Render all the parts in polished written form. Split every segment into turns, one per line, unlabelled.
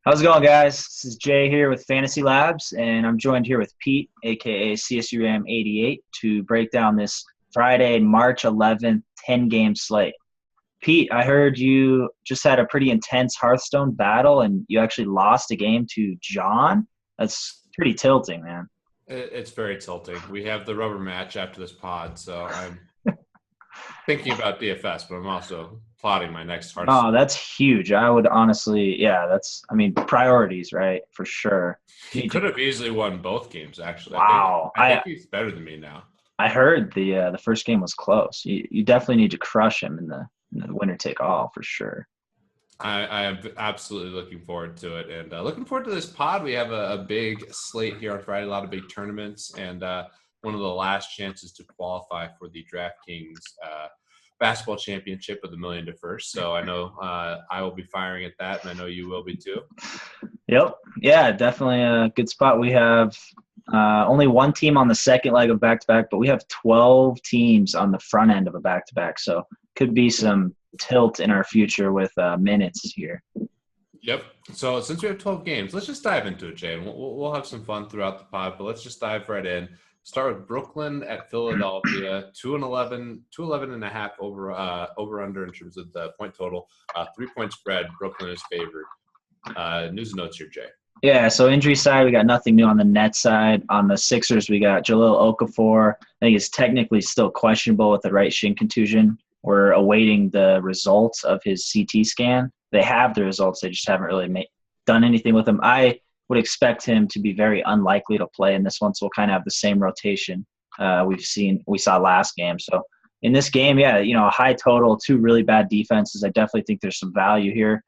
How's it going, guys? This is Jay here with Fantasy Labs, and I'm joined here with Pete, aka CSU Ram 88, to break down this Friday, March 11th, 10-game slate. Pete, I heard you just had a pretty intense Hearthstone battle, and you actually lost a game to John. That's pretty tilting, man.
It's very tilting. We have the rubber match after this pod, so I'm thinking about DFS, but I'm also plotting my next Hearthstone.
Oh, that's huge. I would honestly, priorities, right? For sure.
He could have easily won both games, actually.
Wow.
I think he's better than me now.
I heard the first game was close. You definitely need to crush him in the winner take all for sure.
I am absolutely looking forward to it, and looking forward to this pod. We have a big slate here on Friday, a lot of big tournaments, and one of the last chances to qualify for the DraftKings basketball championship of the Million to First. So I know I will be firing at that, and I know you will be too.
Yep. Yeah, definitely a good spot. We have only one team on the second leg of back-to-back, but we have 12 teams on the front end of a back-to-back. So could be some tilt in our future with minutes here.
Yep. So since we have 12 games, let's just dive into it, Jay. We'll have some fun throughout the pod, but let's just dive right in. Start with Brooklyn at Philadelphia, 211.5 over under in terms of the point total. 3-point spread. Brooklyn is favored. News and notes here, Jay.
Yeah, so injury side, we got nothing new on the net side. On the Sixers, we got Jahlil Okafor. I think it's technically still questionable with the right shin contusion. We're awaiting the results of his CT scan. They have the results. They just haven't really done anything with him. I would expect him to be very unlikely to play in this one, so we'll kind of have the same rotation we saw last game. So in this game, a high total, two really bad defenses. I definitely think there's some value here.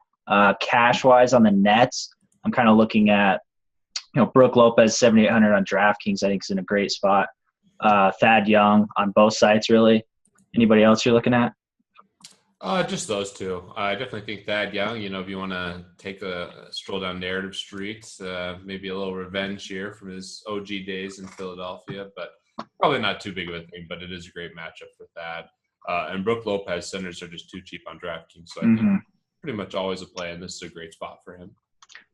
Cash-wise on the Nets, I'm kind of looking at, Brook Lopez, 7,800 on DraftKings. I think is in a great spot. Thad Young on both sides, really. Anybody else you're looking at?
Just those two. I definitely think Thad Young, if you want to take a stroll down narrative streets, maybe a little revenge here from his OG days in Philadelphia, but probably not too big of a thing, but it is a great matchup for Thad. And Brook Lopez, centers are just too cheap on DraftKings, so I think pretty much always a play, and this is a great spot for him.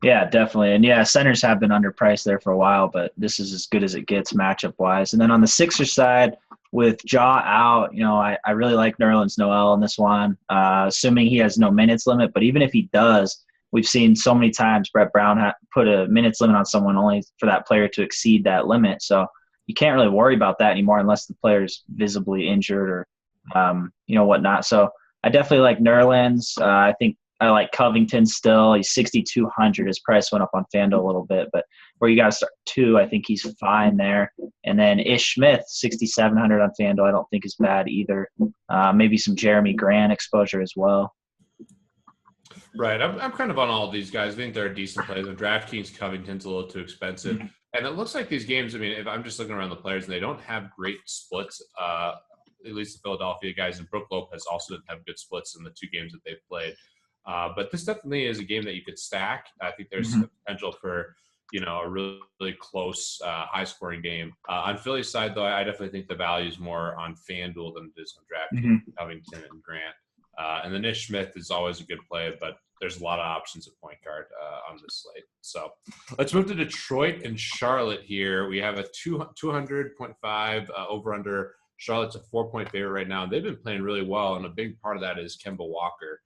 Yeah, definitely. And, centers have been underpriced there for a while, but this is as good as it gets matchup-wise. And then on the Sixers side, with Ja out, I really like Nerlens Noel in this one, assuming he has no minutes limit. But even if he does, we've seen so many times Brett Brown put a minutes limit on someone only for that player to exceed that limit. So you can't really worry about that anymore unless the player's visibly injured or, whatnot. So I definitely like Nerlens. I think I like Covington still. He's 6,200. His price went up on FanDuel a little bit, but where you got to start two, I think he's fine there. And then Ish Smith, 6,700 on FanDuel, I don't think is bad either. Maybe some Jeremy Grant exposure as well.
Right. I'm kind of on all of these guys. I think they're decent plays. And DraftKings Covington's a little too expensive. Mm-hmm. And it looks like these games, if I'm just looking around the players, and they don't have great splits, at least the Philadelphia guys, and Brook Lopez also didn't have good splits in the two games that they've played. But this definitely is a game that you could stack. I think there's potential for, a really, really close, high-scoring game. On Philly's side, though, I definitely think the value is more on FanDuel than it is on DraftKings, Covington and Grant. And then Ish Smith is always a good play, but there's a lot of options at point guard on this slate. So let's move to Detroit and Charlotte here. We have a 200.5 over-under. Charlotte's a 4-point favorite right now. They've been playing really well, and a big part of that is Kemba Walker.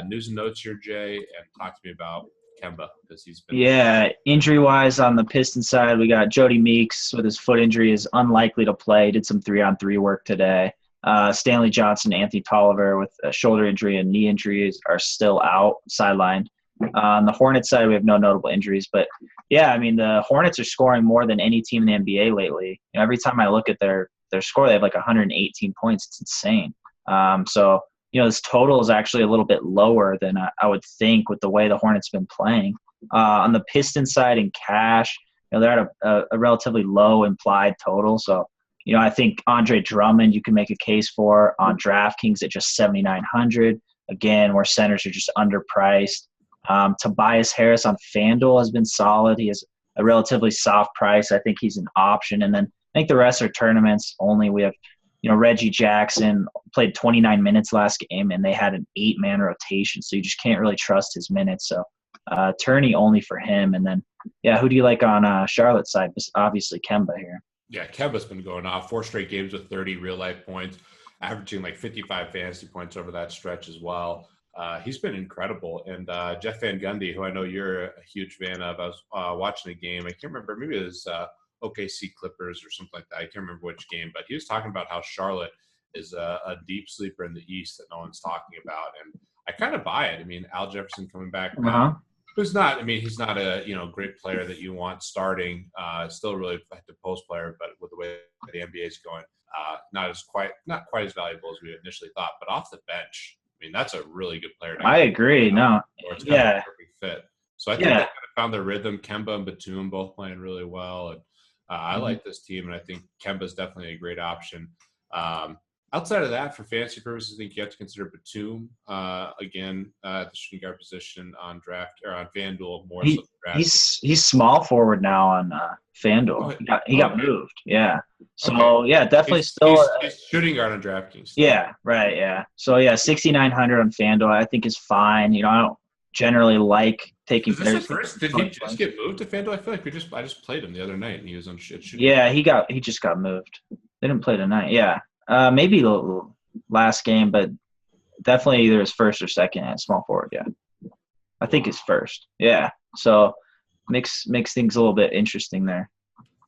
News and notes here, Jay, and talk to me about Kemba because he's been.
Yeah, injury-wise on the Pistons side, we got Jody Meeks with his foot injury is unlikely to play. Did some 3-on-3 work today. Stanley Johnson, Anthony Tolliver with a shoulder injury and knee injuries are still out, sidelined. On the Hornets side, we have no notable injuries. But, the Hornets are scoring more than any team in the NBA lately. Every time I look at their score, they have like 118 points. It's insane. This total is actually a little bit lower than I would think with the way the Hornets have been playing. On the Pistons side in cash, they're at a relatively low implied total. So, I think Andre Drummond you can make a case for on DraftKings at just 7,900. Again, where centers are just underpriced. Tobias Harris on FanDuel has been solid. He has a relatively soft price. I think he's an option. And then I think the rest are tournaments only. We have Reggie Jackson played 29 minutes last game, and they had an 8-man rotation, so you just can't really trust his minutes. So tourney only for him. And then, yeah, who do you like on Charlotte's side? Obviously Kemba here.
Yeah, Kemba's been going off 4 straight games with 30 real-life points, averaging like 55 fantasy points over that stretch as well. He's been incredible. And Jeff Van Gundy, who I know you're a huge fan of, I was watching a game. I can't remember. Maybe it was OKC Clippers or something like that. I can't remember which game. But he was talking about how Charlotte is a deep sleeper in the East that no one's talking about. And I kind of buy it. I mean, Al Jefferson coming back now. He's not a great player that you want starting. Still a really effective post player, but with the way the NBA is going, not quite as valuable as we initially thought. But off the bench, I mean, that's a really good player.
I agree. No,
it's kind of a perfect fit. So I think they kind of found their rhythm. Kemba and Batum both playing really well, and I like this team, and I think Kemba's definitely a great option. Outside of that, for fantasy purposes, I think you have to consider Batum again at the shooting guard position on draft or on FanDuel more.
He's small forward now on FanDuel. He got moved. Yeah. So definitely
he's shooting guard on DraftKings.
Yeah. Right. Yeah. So 6,900 on FanDuel I think is fine. I don't generally like taking players.
Did he just get moved to FanDuel? I feel like I just played him the other night and he was on shooting.
Yeah, he just got moved. They didn't play tonight. Yeah. Maybe the last game, but definitely either his first or second at small forward. Yeah, I think it's first. Yeah, so makes things a little bit interesting there.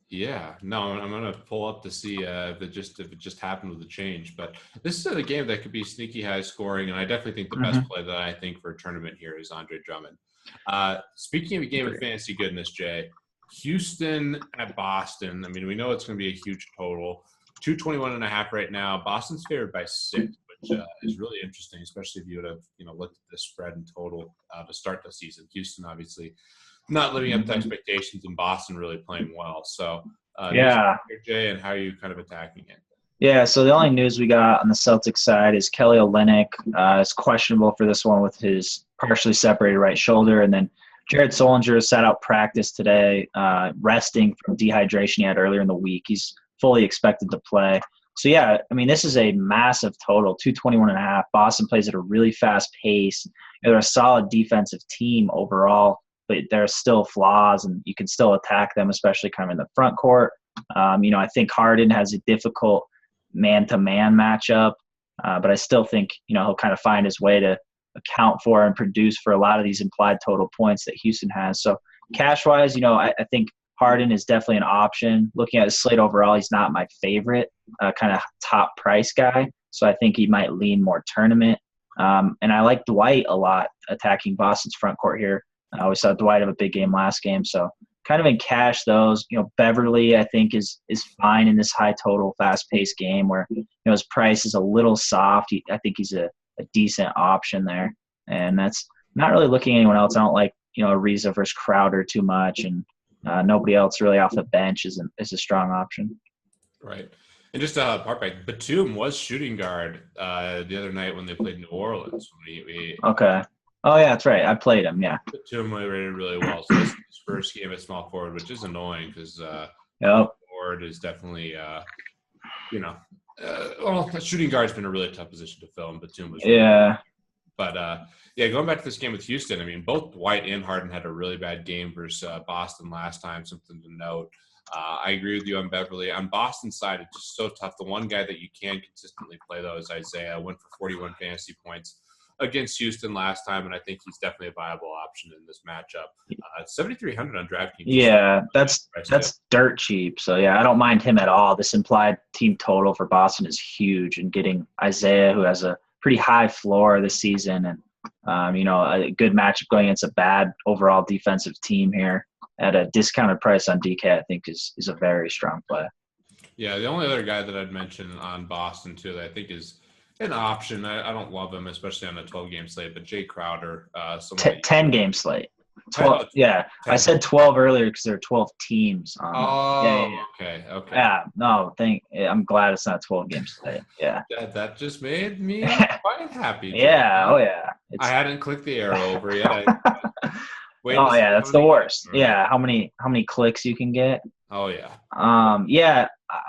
Yeah, no, I'm gonna pull up to see if it just happened with the change. But this is a game that could be sneaky high scoring, and I definitely think the best play that I think for a tournament here is Andre Drummond. Speaking of a game of fantasy goodness, Jay, Houston at Boston. I mean, we know it's going to be a huge total. 221.5 right now. Boston's favored by 6, which is really interesting, especially if you would have looked at the spread in total to start the season. Houston obviously not living up to expectations, and Boston really playing well. So Jay, and how are you kind of attacking it?
Yeah, so the only news we got on the Celtics side is Kelly Olynyk is questionable for this one with his partially separated right shoulder, and then Jared Solinger sat out practice today, resting from dehydration he had earlier in the week. He's fully expected to play. So, yeah, I mean, this is a massive total, 221.5. Boston plays at a really fast pace. They're a solid defensive team overall, but there are still flaws, and you can still attack them, especially kind of in the front court. I think Harden has a difficult man-to-man matchup, but I still think, he'll kind of find his way to account for and produce for a lot of these implied total points that Houston has. So, cash-wise, I think Harden is definitely an option. Looking at his slate overall, he's not my favorite kind of top price guy. So I think he might lean more tournament. And I like Dwight a lot attacking Boston's front court here. We saw Dwight have a big game last game. So kind of in cash those. Beverly I think is fine in this high total, fast-paced game where his price is a little soft. I think he's a decent option there. And that's not really looking at anyone else. I don't like Ariza versus Crowder too much, and nobody else really off the bench is a strong option.
Right. And just to harp back, Batum was shooting guard the other night when they played New Orleans.
Okay. Oh, yeah, that's right. I played him, yeah.
Batum rated really well. So this is his first game at small forward, which is annoying because forward is definitely, shooting guard's been a really tough position to fill, and Batum was But, going back to this game with Houston, I mean, both Dwight and Harden had a really bad game versus Boston last time, something to note. I agree with you on Beverly. On Boston's side, it's just so tough. The one guy that you can consistently play, though, is Isaiah. Went for 41 fantasy points against Houston last time, and I think he's definitely a viable option in this matchup. 7,300 on DraftKings.
Yeah, that's dirt cheap. So, yeah, I don't mind him at all. This implied team total for Boston is huge, and getting Isaiah, who has a pretty high floor this season, and a good matchup going against a bad overall defensive team here at a discounted price on DK, I think is a very strong play.
Yeah, the only other guy that I'd mention on Boston too that I think is an option. I don't love him, especially on a 12-game slate, but Jay Crowder.
10-game slate. 12. Yeah, 10. I said 12 earlier because there are 12 teams.
Okay.
Yeah, no, I'm glad it's not 12 games slate. Yeah.
That just made me quite happy.
Yeah,
I hadn't clicked the arrow over yet.
That's the worst. Yeah, how many clicks you can get?
Oh yeah.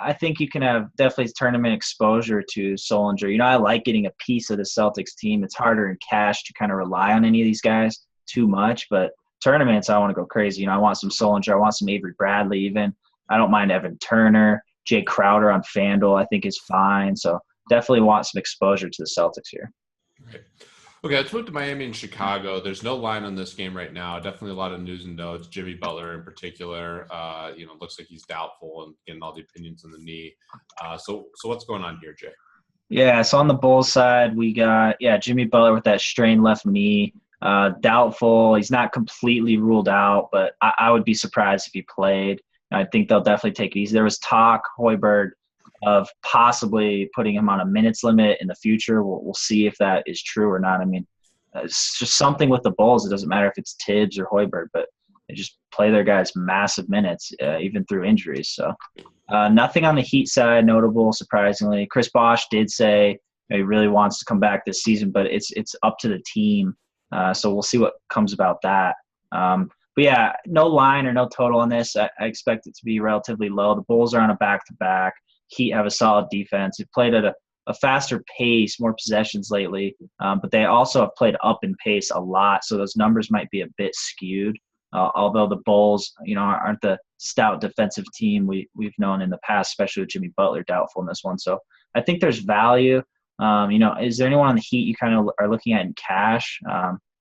I think you can have definitely tournament exposure to Solinger. I like getting a piece of the Celtics team. It's harder in cash to kind of rely on any of these guys too much, but tournaments, I want to go crazy. I want some Solinger. I want some Avery Bradley even. I don't mind Evan Turner. Jay Crowder on FanDuel I think is fine. So definitely want some exposure to the Celtics here.
Right. Okay, let's move to Miami and Chicago. There's no line on this game right now. Definitely a lot of news and notes. Jimmy Butler in particular, looks like he's doubtful and getting all the opinions on the knee. So what's going on here, Jay?
Yeah, so on the Bulls side, we got, Jimmy Butler with that strained left knee. Doubtful. He's not completely ruled out, but I would be surprised if he played. I think they'll definitely take it easy. There was talk, Hoiberg, of possibly putting him on a minutes limit in the future. We'll see if that is true or not. I mean, it's just something with the Bulls. It doesn't matter if it's Tibbs or Hoiberg, but they just play their guys massive minutes, even through injuries. So nothing on the Heat side notable, surprisingly. Chris Bosh did say he really wants to come back this season, but it's up to the team. So we'll see what comes about that. But yeah, no line or no total on this. I expect it to be relatively low. The Bulls are on a back-to-back. Heat have a solid defense. They've played at a faster pace, more possessions lately, but they also have played up in pace a lot, so those numbers might be a bit skewed. Although the Bulls, aren't the stout defensive team we've known in the past, especially with Jimmy Butler doubtful in this one. So I think there's value. Is there anyone on the Heat you kind of are looking at in cash?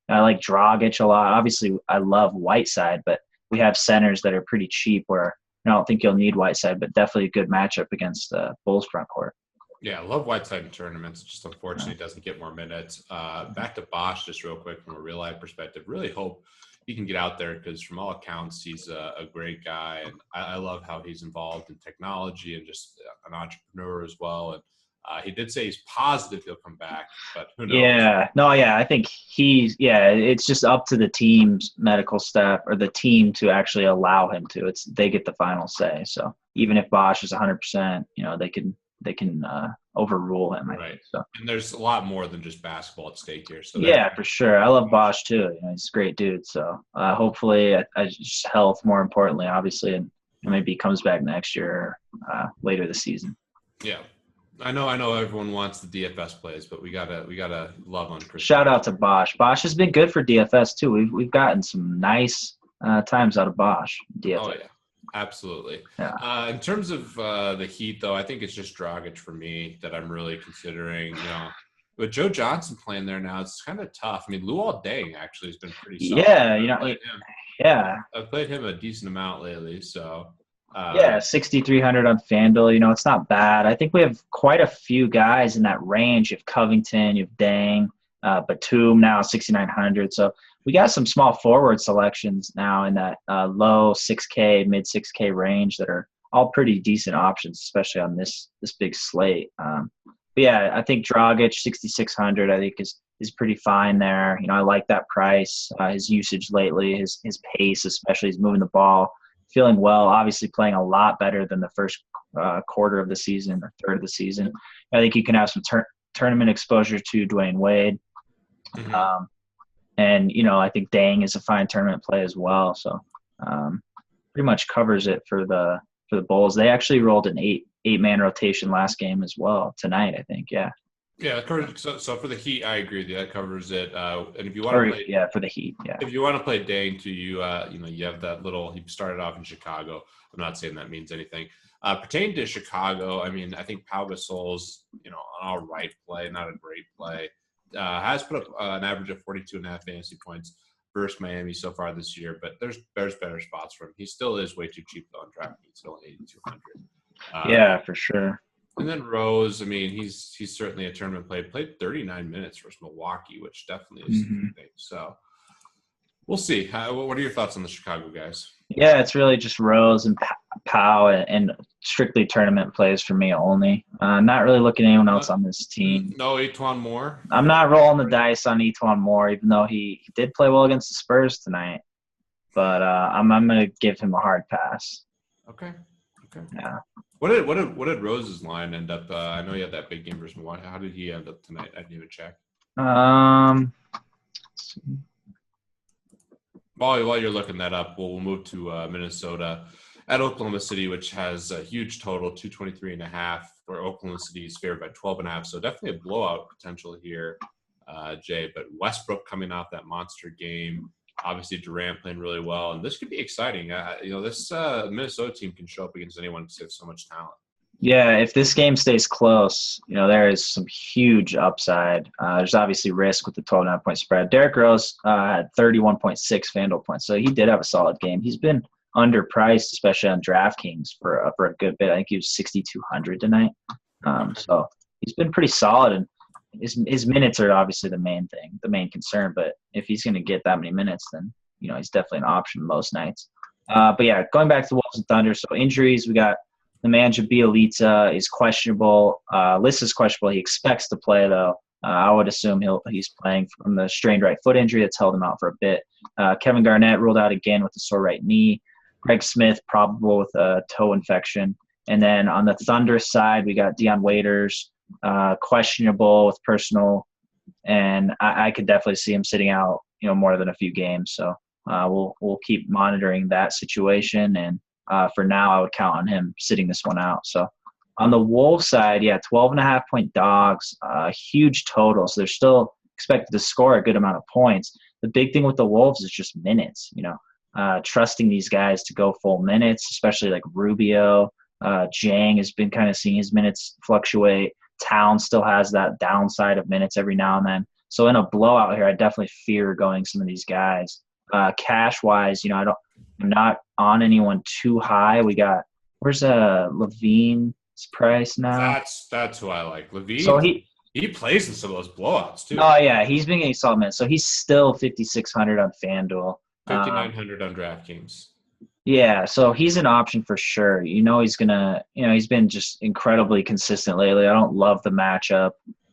I like Dragic a lot. Obviously, I love Whiteside, but we have centers that are pretty cheap where I don't think you'll need Whiteside, but definitely a good matchup against the Bulls front court.
Yeah, I love Whiteside in tournaments. Just unfortunately doesn't get more minutes. Back to Bosh just real quick from a real life perspective. Really hope he can get out there because from all accounts, he's a great guy. And I love how he's involved in technology and just an entrepreneur as well. And he did say he's positive he'll come back, but who knows?
I think it's just up to the team's medical staff or the team to actually allow him to. They get the final say. So even if Bosh is 100%, they can overrule him.
Right.
I think, so.
And there's a lot more than just basketball at stake here. So
for sure. I love Bosh too. He's a great dude. So hopefully, just health more importantly, obviously, and maybe he comes back next year, later this season.
Yeah. I know everyone wants the DFS plays, but we gotta love on Chris.
Shout out to Bosh. Bosh has been good for DFS too. We've gotten some nice times out of Bosh. DFS.
Oh yeah, absolutely.
Yeah.
In terms of the Heat, though, I think it's just Dragic for me that I'm really considering. With Joe Johnson playing there now, it's kind of tough. I mean, Luol Deng actually has been pretty solid. I've played him a decent amount lately, so.
6,300 on FanDuel. It's not bad. I think we have quite a few guys in that range. You have Covington, you have Dang, Batum now 6,900. So we got some small forward selections now in that low 6K, mid 6K range that are all pretty decent options, especially on this big slate. I think Dragic 6,600 I think is pretty fine there. I like that price. His usage lately, his pace, especially he's moving the ball. Feeling well, obviously playing a lot better than the first quarter of the season or third of the season. I think you can have some tournament exposure to Dwayne Wade.
Mm-hmm.
I think Dang is a fine tournament play as well. So pretty much covers it for the Bulls. They actually rolled an eight-man rotation last game as well tonight, I think. Yeah.
Yeah, so for the Heat, I agree with you. That covers it. And if you want to play,
for the Heat,
if you want to play Dang too, you have that little. He started off in Chicago. I'm not saying that means anything. Pertaining to Chicago, I mean, I think Pau Gasol's an all right play, not a great play. Has put up an average of 42.5 fantasy points versus Miami so far this year, but there's better spots for him. He still is way too cheap though on DraftKings, still 8,200.
For sure.
And then Rose, I mean, he's certainly a tournament play. Played 39 minutes versus Milwaukee, which definitely is something. So we'll see. What are your thoughts on the Chicago guys?
Yeah, it's really just Rose and Powell and strictly tournament plays for me only. Not really looking at anyone else on this team.
No Etuan Moore?
I'm not rolling the dice on Etuan Moore, even though he did play well against the Spurs tonight. But I'm going to give him a hard pass.
Okay.
Yeah.
What did Rose's line end up? I know he had that big game versus Milwaukee. How did he end up tonight? I didn't even check. While you're looking that up, we'll move to Minnesota at Oklahoma City, which has a huge total, 223.5, where Oklahoma City is favored by 12.5. So definitely a blowout potential here, Jay. But Westbrook coming off that monster game. Obviously, Durant playing really well, and this could be exciting. This Minnesota team can show up against anyone because they have so much talent.
Yeah, if this game stays close, there is some huge upside. There's obviously risk with the 12.5-point spread. Derrick Rose had 31.6 FanDuel points, so he did have a solid game. He's been underpriced, especially on DraftKings for a good bit. I think he was 6,200 tonight. So he's been pretty solid, and his minutes are obviously the main thing, the main concern. But if he's going to get that many minutes, then he's definitely an option most nights. But yeah, going back to the Wolves and Thunder. So injuries, we got the man Bielitsa is questionable. Liss is questionable. He expects to play though. I would assume he's playing from the strained right foot injury that's held him out for a bit. Kevin Garnett ruled out again with a sore right knee. Greg Smith probable with a toe infection. And then on the Thunder side, we got Dion Waiters, questionable with personal, and I could definitely see him sitting out, more than a few games. So we'll keep monitoring that situation, and for now, I would count on him sitting this one out. So on the Wolves side, 12.5-point dogs, huge total. So they're still expected to score a good amount of points. The big thing with the Wolves is just minutes. Trusting these guys to go full minutes, especially like Rubio. Jang has been kind of seeing his minutes fluctuate. Town still has that downside of minutes every now and then. So in a blowout here, I definitely fear going some of these guys. Cash wise, I'm not on anyone too high. We got where's Levine's price now?
That's who I like. Levine.
So
he plays in some of those blowouts too.
Oh yeah, he's been getting solid minutes. So he's still 5,600 on FanDuel.
5,900 on DraftKings.
Yeah, so he's an option for sure. He's gonna. He's been just incredibly consistent lately. I don't love the matchup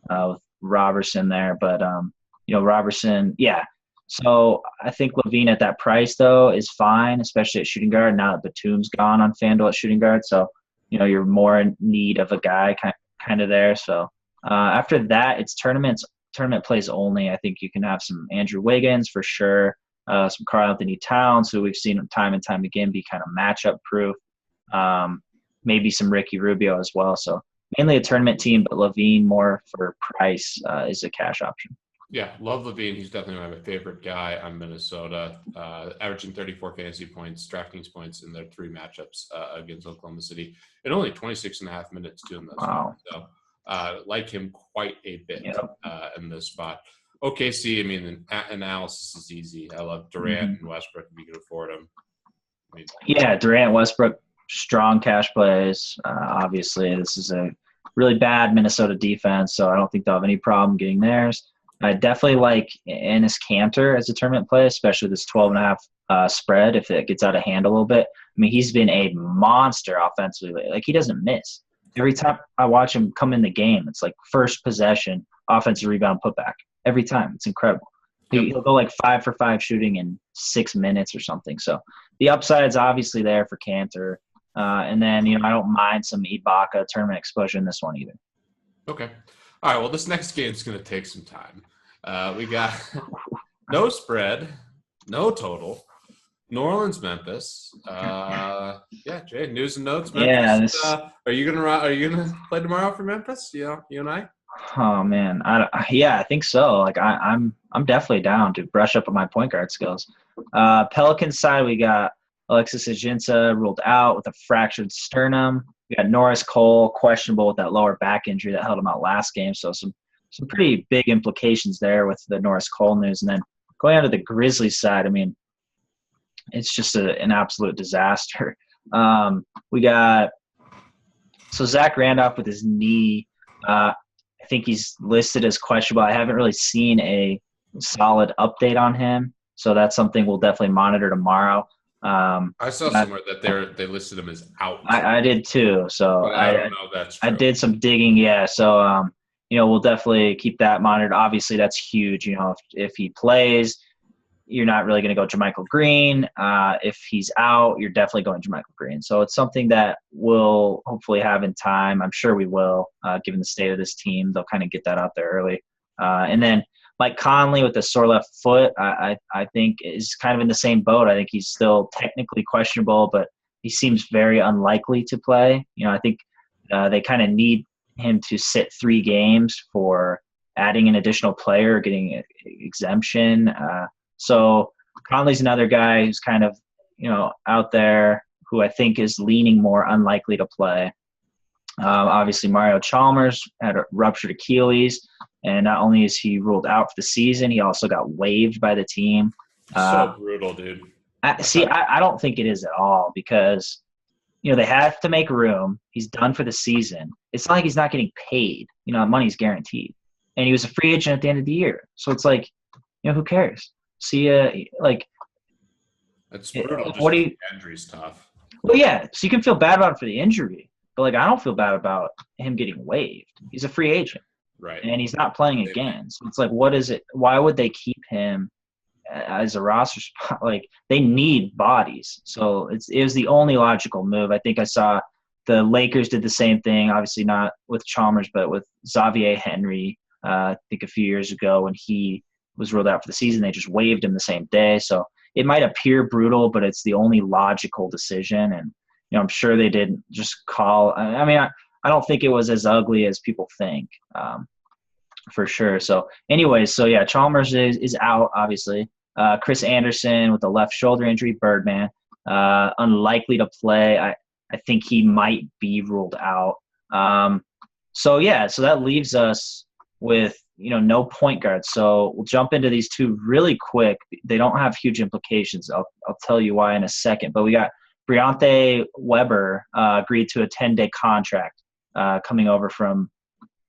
with Robertson there, but Robertson, yeah. So I think Levine at that price though is fine, especially at shooting guard. Now that Batum's gone on FanDuel at shooting guard, so you're more in need of a guy kind of there. So after that, it's tournament plays only. I think you can have some Andrew Wiggins for sure. Some Karl-Anthony Towns, who we've seen time and time again be kind of matchup proof. Maybe some Ricky Rubio as well. So mainly a tournament team, but Levine more for price is a cash option.
Yeah, love Levine. He's definitely my favorite guy on Minnesota, averaging 34 fantasy points, DraftKings points in their 3 matchups against Oklahoma City, and only 26.5 minutes doing this.
Wow.
So like him quite a bit in this spot. OKC, the analysis is easy. I love Durant and Westbrook if you can afford them.
Durant, Westbrook, strong cash plays. Obviously, this is a really bad Minnesota defense, so I don't think they'll have any problem getting theirs. I definitely like Enes Kanter as a tournament play, especially this 12.5 spread if it gets out of hand a little bit. He's been a monster offensively. Like, he doesn't miss. Every time I watch him come in the game, it's like first possession, offensive rebound, putback. Every time. It's incredible. He'll go like 5 for 5 shooting in 6 minutes or something. So the upside's obviously there for Kanter. And then, I don't mind some Ibaka tournament exposure in this one either.
Okay. All right. Well, this next game's going to take some time. We got no spread, no total. New Orleans, Memphis. Jay, news and notes. Memphis.
Yeah.
Are you gonna play tomorrow for Memphis? You and I.
Oh man, I think so. Like I'm definitely down to brush up on my point guard skills. Pelicans side, we got Alexis Ajinça ruled out with a fractured sternum. We got Norris Cole questionable with that lower back injury that held him out last game. So some pretty big implications there with the Norris Cole news. And then going on to the Grizzlies side, it's just an absolute disaster. We got Zach Randolph with his knee. I think he's listed as questionable. I haven't really seen a solid update on him, so that's something we'll definitely monitor tomorrow.
I saw somewhere that they listed him as out.
I did too. So
I don't know if that's true.
I did some digging. Yeah. So we'll definitely keep that monitored. Obviously, that's huge. If he plays, you're not really going to go JaMychal Green. If he's out, you're definitely going JaMychal Green. So it's something that we'll hopefully have in time. I'm sure we will, given the state of this team. They'll kind of get that out there early. And then Mike Conley with the sore left foot, I think is kind of in the same boat. I think he's still technically questionable, but he seems very unlikely to play. I think they kind of need him to sit 3 games for adding an additional player, getting exemption. So Conley's another guy who's kind of, out there who I think is leaning more unlikely to play. Obviously, Mario Chalmers had a ruptured Achilles, and not only is he ruled out for the season, he also got waived by the team.
So brutal, dude.
I don't think it is at all because, they have to make room. He's done for the season. It's not like he's not getting paid. Money's guaranteed. And he was a free agent at the end of the year. So it's like, who cares? See,
that's brutal.
What do you?
Injury's tough.
Well, yeah. So you can feel bad about him for the injury, but I don't feel bad about him getting waived. He's a free agent,
right?
And he's not playing again. So it's like, what is it? Why would they keep him as a roster spot? They need bodies. So it was the only logical move. I think I saw the Lakers did the same thing. Obviously not with Chalmers, but with Xavier Henry. I think a few years ago when he was ruled out for the season, they just waived him the same day. So it might appear brutal, but it's the only logical decision. And, I'm sure they didn't just call. I don't think it was as ugly as people think, for sure. So anyways, Chalmers is out, obviously. Chris Anderson with a left shoulder injury, Birdman, unlikely to play. I think he might be ruled out. So that leaves us with, no point guard. So we'll jump into these two really quick. They don't have huge implications. I'll tell you why in a second. But we got Briante Weber agreed to a 10-day contract coming over from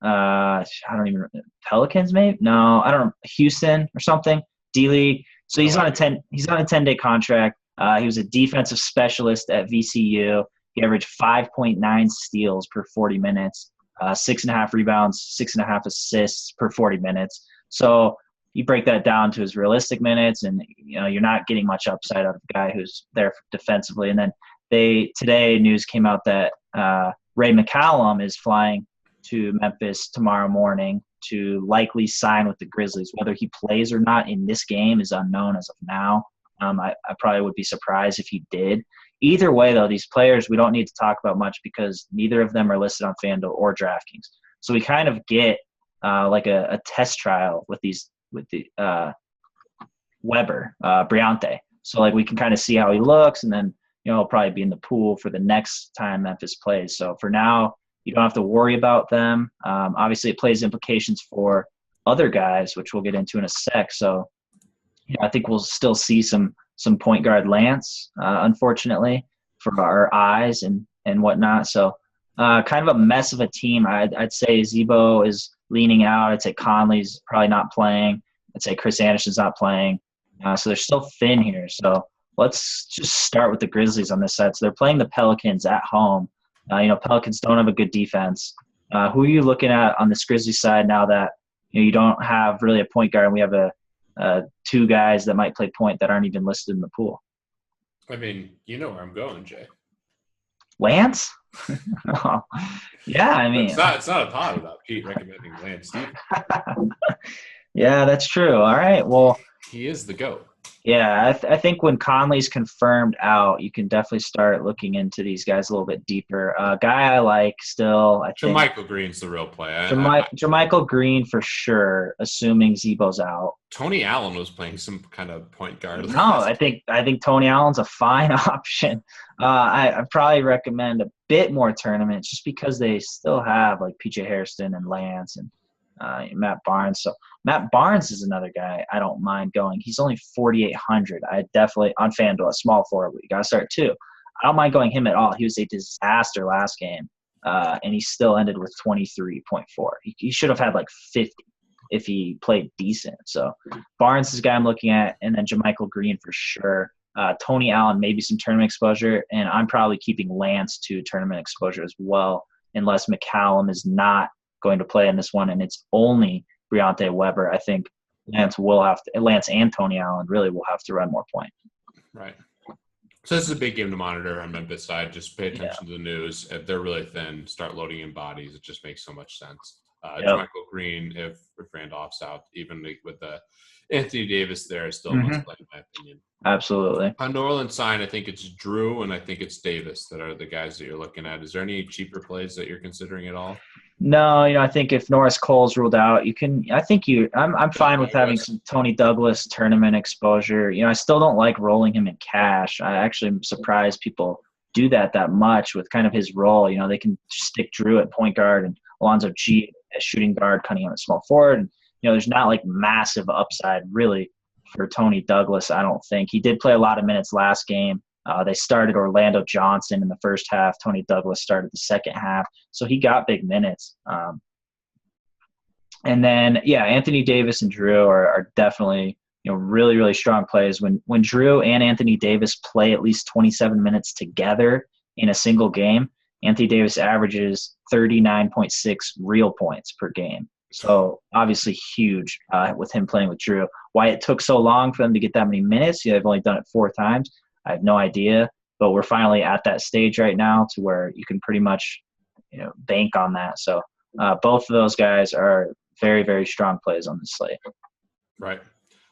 Pelicans, maybe? No, I don't know, Houston or something. D-League. So he's on a 10-day contract. He was a defensive specialist at VCU. He averaged 5.9 steals per 40 minutes. 6.5 rebounds, 6.5 assists per 40 minutes. So you break that down to his realistic minutes, and you're not getting much upside out of a guy who's there defensively. And then today news came out that Ray McCallum is flying to Memphis tomorrow morning to likely sign with the Grizzlies. Whether he plays or not in this game is unknown as of now. I probably would be surprised if he did. Either way, though, these players we don't need to talk about much because neither of them are listed on FanDuel or DraftKings. So we kind of get a test trial with the Weber, Briante. So we can kind of see how he looks, and then he'll probably be in the pool for the next time Memphis plays. So for now, you don't have to worry about them. Obviously, it plays implications for other guys, which we'll get into in a sec. So I think we'll still see some point guard Lance, unfortunately, for our eyes and whatnot. So kind of a mess of a team. I'd say Zebo is leaning out. I'd say Conley's probably not playing. I'd say Chris Anderson's not playing. So they're still thin here. So let's just start with the Grizzlies on this side. So they're playing the Pelicans at home. Pelicans don't have a good defense. Who are you looking at on this Grizzlies side now that you don't have really a point guard and we have two guys that might play point that aren't even listed in the pool?
I mean, you know where I'm going, Jay.
Lance? Oh, yeah, I mean.
It's not a pod about Pete recommending Lance either.
Yeah, that's true. All right, well.
He is the GOAT.
Yeah, I think when Conley's confirmed out, you can definitely start looking into these guys a little bit deeper. Guy I like still, I think.
JaMychal Green's the real play.
JaMychal Green for sure, assuming Zebo's out.
Tony Allen was playing some kind of point guard.
No, I think Tony Allen's a fine option. I probably recommend a bit more tournaments just because they still have PJ Hairston and Lance and Matt Barnes. So Matt Barnes is another guy I don't mind going. He's only 4,800. I definitely on FanDuel a small forward. You got to start too. I don't mind going him at all. He was a disaster last game, and he still ended with 23.4. He should have had 50 if he played decent. So Barnes is the guy I'm looking at, and then JaMychal Green for sure. Tony Allen, maybe some tournament exposure, and I'm probably keeping Lance to tournament exposure as well, unless McCallum is not going to play in this one, and it's only Briante Weber. I think Lance and Tony Allen really will have to run more point.
Right. So this is a big game to monitor on Memphis side. Just pay attention to the news. If they're really thin, start loading in bodies. It just makes so much sense. JaMychal Green, if Randolph's out, even with the Anthony Davis there, is still must play in my opinion.
Absolutely.
On New Orleans side, I think it's Drew and I think it's Davis that are the guys that you're looking at. Is there any cheaper plays that you're considering at all?
No, I think if Norris Cole's ruled out, I'm fine with having some Tony Douglas tournament exposure. I still don't like rolling him in cash. I actually am surprised people do that much with kind of his role. They can stick Drew at point guard and Alonzo G at shooting guard, Cunningham at small forward. And, there's not like massive upside really for Tony Douglas, I don't think. He did play a lot of minutes last game. They started Orlando Johnson in the first half. Tony Douglas started the second half. So he got big minutes. And then, Anthony Davis and Drew are definitely, really, really strong plays. When Drew and Anthony Davis play at least 27 minutes together in a single game, Anthony Davis averages 39.6 real points per game. So obviously huge with him playing with Drew. Why it took so long for them to get that many minutes, they've only done it 4 times. I have no idea, but we're finally at that stage right now to where you can pretty much, bank on that. So both of those guys are very, very strong plays on the slate.
Right.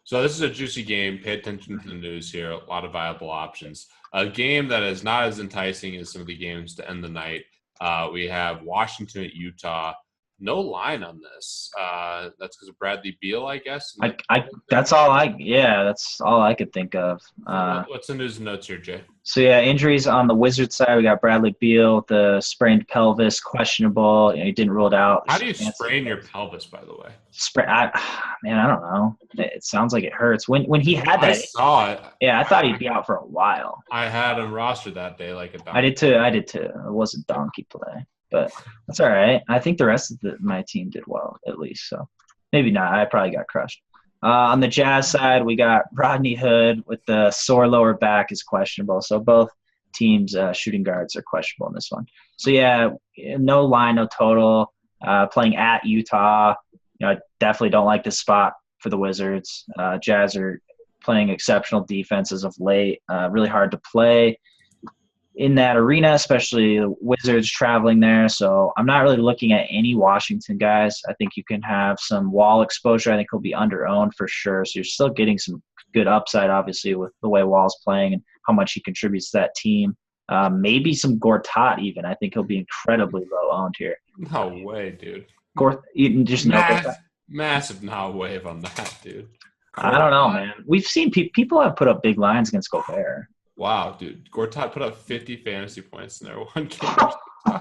So this is a juicy game. Pay attention to the news here. A lot of viable options. A game that is not as enticing as some of the games to end the night. We have Washington at Utah. No line on this. That's because of Bradley Beal, I guess.
That's all I could think of.
What's the news and notes here, Jay?
So
injuries
on the Wizards side, we got Bradley Beal, the sprained pelvis, questionable. He didn't rule it out.
How do you sprain your pelvis, by the way?
I don't know. It sounds like it hurts. When he had that, I
saw it.
Yeah, I thought he'd be out for a while.
I had him rostered that day like a donkey.
I did too. It was a donkey play. But that's all right. I think the rest of my team did well, at least. So maybe not. I probably got crushed. On the Jazz side, we got Rodney Hood with the sore lower back is questionable. So both teams' shooting guards are questionable in this one. So, no line, no total. Playing at Utah, I definitely don't like this spot for the Wizards. Jazz are playing exceptional defense as of late. Really hard to play in that arena, especially the Wizards traveling there. So I'm not really looking at any Washington guys. I think you can have some Wall exposure. I think he'll be under-owned for sure. So you're still getting some good upside, obviously, with the way Wall's playing and how much he contributes to that team. Maybe some Gortat even. I think he'll be incredibly low-owned here.
No way, dude.
Massive
no wave on that, dude.
I don't know, man. We've seen people have put up big lines against Gobert.
Wow, dude. Gortat put up 50 fantasy points in their one game.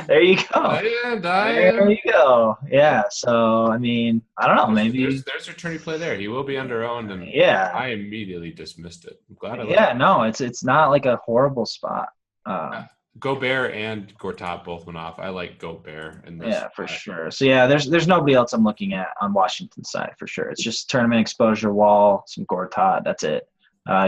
There you go. There you go. Yeah, so, I don't know. Maybe
there's your turning play there. He will be under-owned, and I immediately dismissed it. I'm glad
it's not like a horrible spot.
Gobert and Gortat both went off. I like Gobert in this.
Yeah, for sure. So, there's nobody else I'm looking at on Washington's side for sure. It's just tournament exposure, Wall, some Gortat. That's it.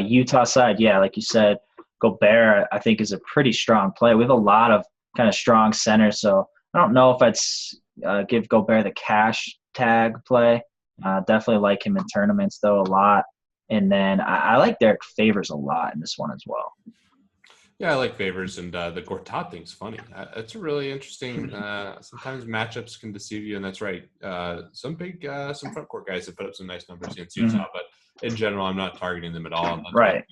Utah side, like you said, Gobert, I think, is a pretty strong play. We have a lot of kind of strong centers, so I don't know if I'd give Gobert the cash tag play. Definitely like him in tournaments, though, a lot. And then I like Derek Favors a lot in this one as well.
Yeah, I like Favors, and the Gortat thing's funny. It's a really interesting. Sometimes matchups can deceive you, and that's right. Some front court guys have put up some nice numbers against Utah, but in general, I'm not targeting them at all.
Right.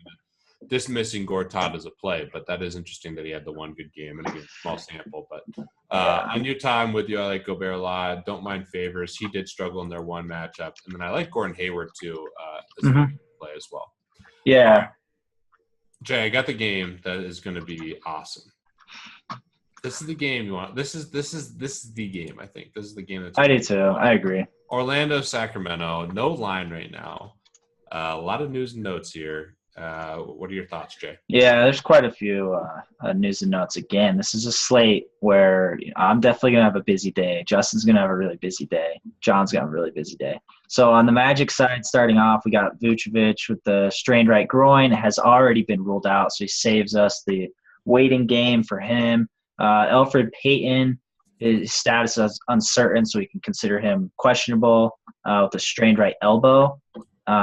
Dismissing Gortat as a play, but that is interesting that he had the one good game and a small sample. But on Utah, I'm with you. I like Gobert a lot. Don't mind Favors. He did struggle in their one matchup, and then I like Gordon Hayward too as a play as well.
Yeah.
Jay, I got the game that is going to be awesome. This is the game you want. This is the game. I think this is the game.
I do too. I agree.
Orlando, Sacramento. No line right now. A lot of news and notes here. What are your thoughts, Jay?
Yeah, there's quite a few news and notes. Again, this is a slate where I'm definitely going to have a busy day. Justin's going to have a really busy day. John's going to have a really busy day. So on the Magic side, starting off, we got Vucevic with the strained right groin. It has already been ruled out, so he saves us the waiting game for him. Elfrid Payton, his status is uncertain, so we can consider him questionable with a strained right elbow.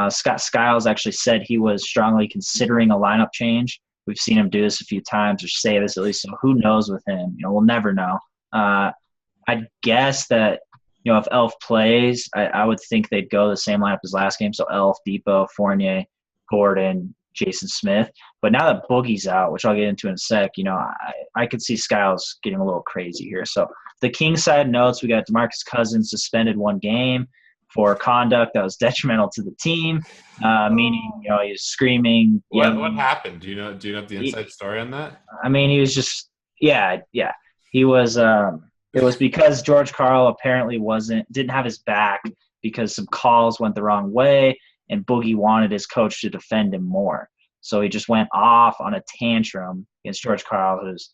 Scott Skiles actually said he was strongly considering a lineup change. We've seen him do this a few times, or say this at least, so who knows with him? We'll never know. I'd guess that, if Elf plays, I would think they'd go the same lineup as last game, so Elf, Depot, Fournier, Gordon, Jason Smith. But now that Boogie's out, which I'll get into in a sec, I could see Skiles getting a little crazy here. So the King side notes, we got DeMarcus Cousins suspended 1 game for conduct that was detrimental to the team, meaning he was screaming.
What happened? Do you know the inside story on that?
I mean, he was just he was. It was because George Karl apparently didn't have his back because some calls went the wrong way, and Boogie wanted his coach to defend him more. So he just went off on a tantrum against George Karl, who's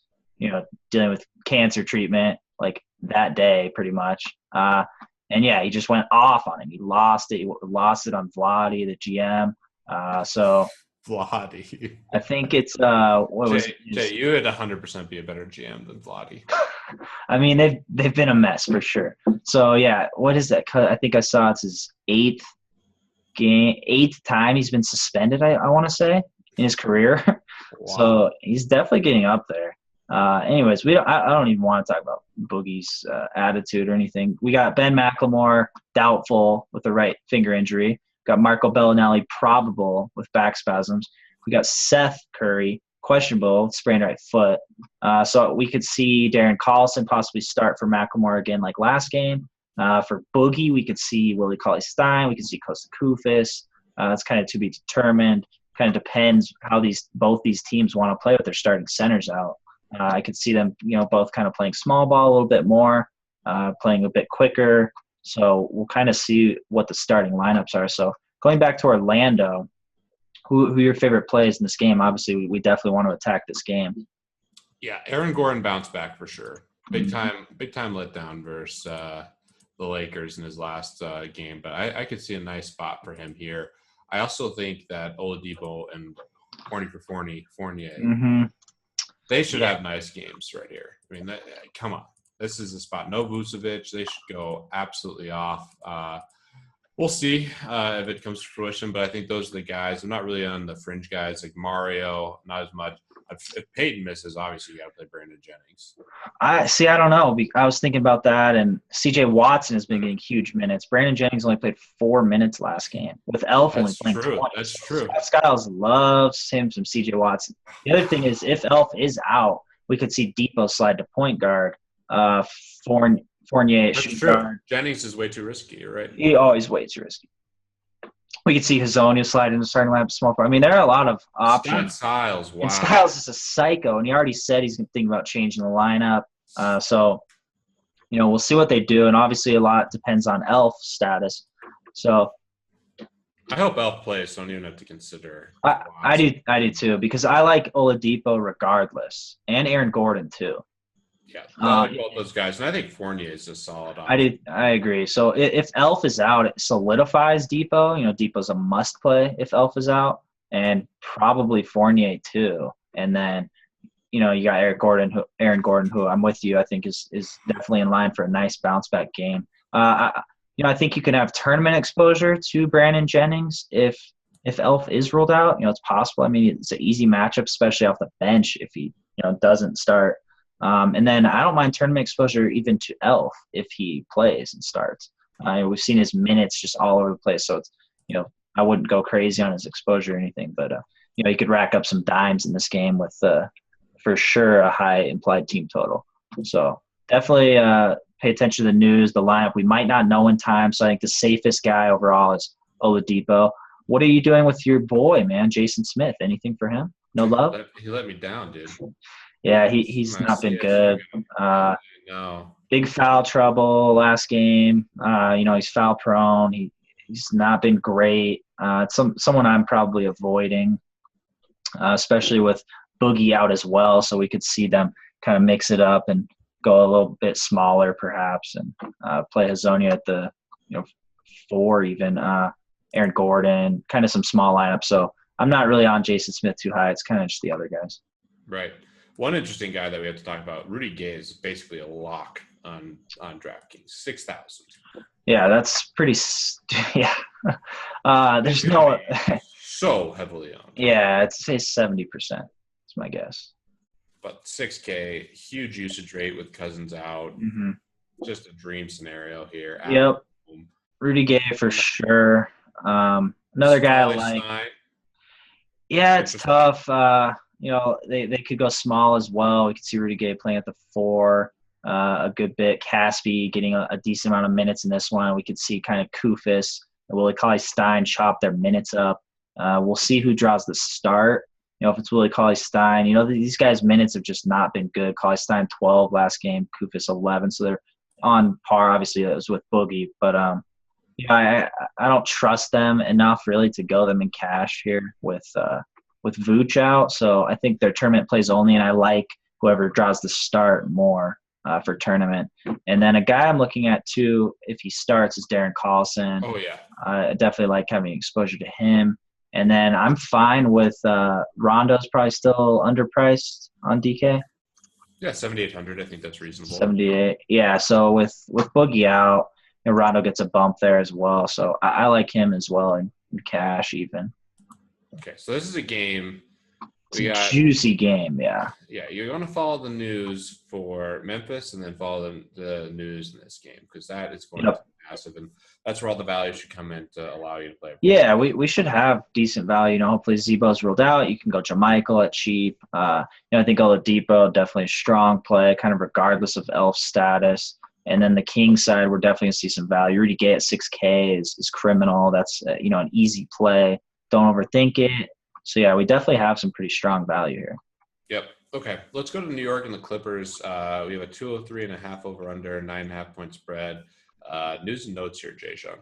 dealing with cancer treatment like that day pretty much. He just went off on him. He lost it. He lost it on Vlade, the GM.
Vlade.
I think it's
Jay, you would 100% be a better GM than Vlade.
I mean, they've been a mess for sure. So yeah, what is that? I think I saw it's his 8th time he's been suspended. I want to say in his career. Wow. So he's definitely getting up there. Anyways, I don't even want to talk about Boogie's attitude or anything. We got Ben McLemore doubtful with a right finger injury. Got Marco Bellinelli probable with back spasms. We got Seth Curry questionable, sprained right foot. So we could see Darren Collison possibly start for McLemore again like last game. For Boogie, we could see Willie Cauley-Stein. We could see Kosta Koufis. It's kind of to be determined. Kind of depends how both these teams want to play with their starting centers out. I could see them, both kind of playing small ball a little bit more, playing a bit quicker. So we'll kind of see what the starting lineups are. So going back to Orlando, who your favorite plays in this game? Obviously, we definitely want to attack this game.
Yeah, Aaron Gordon bounced back for sure. Big time letdown versus the Lakers in his last game. But I could see a nice spot for him here. I also think that Oladipo and Fournier, they should have nice games right here. I mean, come on. This is a spot. No Vucevic. They should go absolutely off. We'll see if it comes to fruition, but I think those are the guys. I'm not really on the fringe guys like Mario, not as much. If Peyton misses, obviously you got to play Brandon Jennings. I
don't know. I was thinking about that, and C.J. Watson has been getting huge minutes. Brandon Jennings only played 4 minutes last game, with Elf only playing 20.
That's true.
Scott Skiles loves him some C.J. Watson. The other thing is, if Elf is out, we could see Depot slide to point guard. Fournier.
That's true. Guard. Jennings is way too risky. You're right.
He always way too risky. We could see Hazonia slide into starting lineup small forward. I mean, there are a lot of options.
Styles, wow.
And Styles is a psycho, and he already said he's going to think about changing the lineup. We'll see what they do, and obviously a lot depends on Elf's status. So
I hope Elf plays, so I don't even have to consider.
I do too, because I like Oladipo regardless, and Aaron Gordon too.
Yeah, I like both those guys, and I think Fournier is a solid option.
I agree. So if Elf is out, it solidifies Depot. Depot's a must play if Elf is out, and probably Fournier too. And then, you got Aaron Gordon, who I'm with you, I think is definitely in line for a nice bounce back game. I think you can have tournament exposure to Brandon Jennings if Elf is ruled out. It's possible. I mean, it's an easy matchup, especially off the bench if he doesn't start. And then I don't mind tournament exposure even to Elf if he plays and starts. We've seen his minutes just all over the place, so it's I wouldn't go crazy on his exposure or anything, but he could rack up some dimes in this game with for sure a high implied team total. So definitely pay attention to the news, the lineup. We might not know in time, so I think the safest guy overall is Oladipo. What are you doing with your boy, man, Jason Smith? Anything for him? No love?
He let me down, dude.
Yeah, he's not been good.
No.
Big foul trouble last game. He's foul prone. He's not been great. It's someone I'm probably avoiding, especially with Boogie out as well. So we could see them kind of mix it up and go a little bit smaller perhaps and play Hazonia at the 4 even. Aaron Gordon, kind of some small lineups. So I'm not really on Jason Smith too high. It's kind of just the other guys.
Right. One interesting guy that we have to talk about, Rudy Gay, is basically a lock on DraftKings, 6,000.
Yeah, that's pretty. Yeah, there's no.
So heavily on.
Yeah, I'd say 70%. That's my guess.
But 6K, huge usage rate with Cousins out.
Mm-hmm.
Just a dream scenario here.
Yep. Rudy Gay for sure. Another guy I like. Yeah, it's tough. They could go small as well. We could see Rudy Gay playing at the 4. a good bit. Caspi getting a decent amount of minutes in this one. We could see kind of Kufis and Willie Cauley-Stein chop their minutes up. We'll see who draws the start. If it's Willie Cauley-Stein, these guys' minutes have just not been good. Cauley-Stein 12 last game, Kufis 11, so they're on par. Obviously, it was with Boogie, but I don't trust them enough really to go them in cash here with Vooch out. So I think their tournament plays only, and I like whoever draws the start more for tournament. And then a guy I'm looking at too, if he starts, is Darren Collison.
Oh yeah,
I definitely like having exposure to him. And then I'm fine with Rondo's probably still underpriced on DK.
Yeah, 7,800. I think that's reasonable.
78. Yeah, so with Boogie out, Rondo gets a bump there as well. So I like him as well in cash even.
Okay, so this is a game.
It's a juicy game, yeah.
Yeah, you're going to follow the news for Memphis and then follow the news in this game because that is going to be massive, and that's where all the value should come in to allow you to play.
Yeah, we should have decent value. Hopefully Zebo's ruled out. You can go JaMychal at cheap. I think Oladipo, definitely a strong play, kind of regardless of Elf status. And then the King side, we're definitely going to see some value. Rudy Gay at 6K is criminal. That's an easy play. Don't overthink it. So, yeah, we definitely have some pretty strong value here.
Yep. Okay. Let's go to New York and the Clippers. We have a 203.5 over-under, 9.5-point spread. News and notes here, Jay Sean.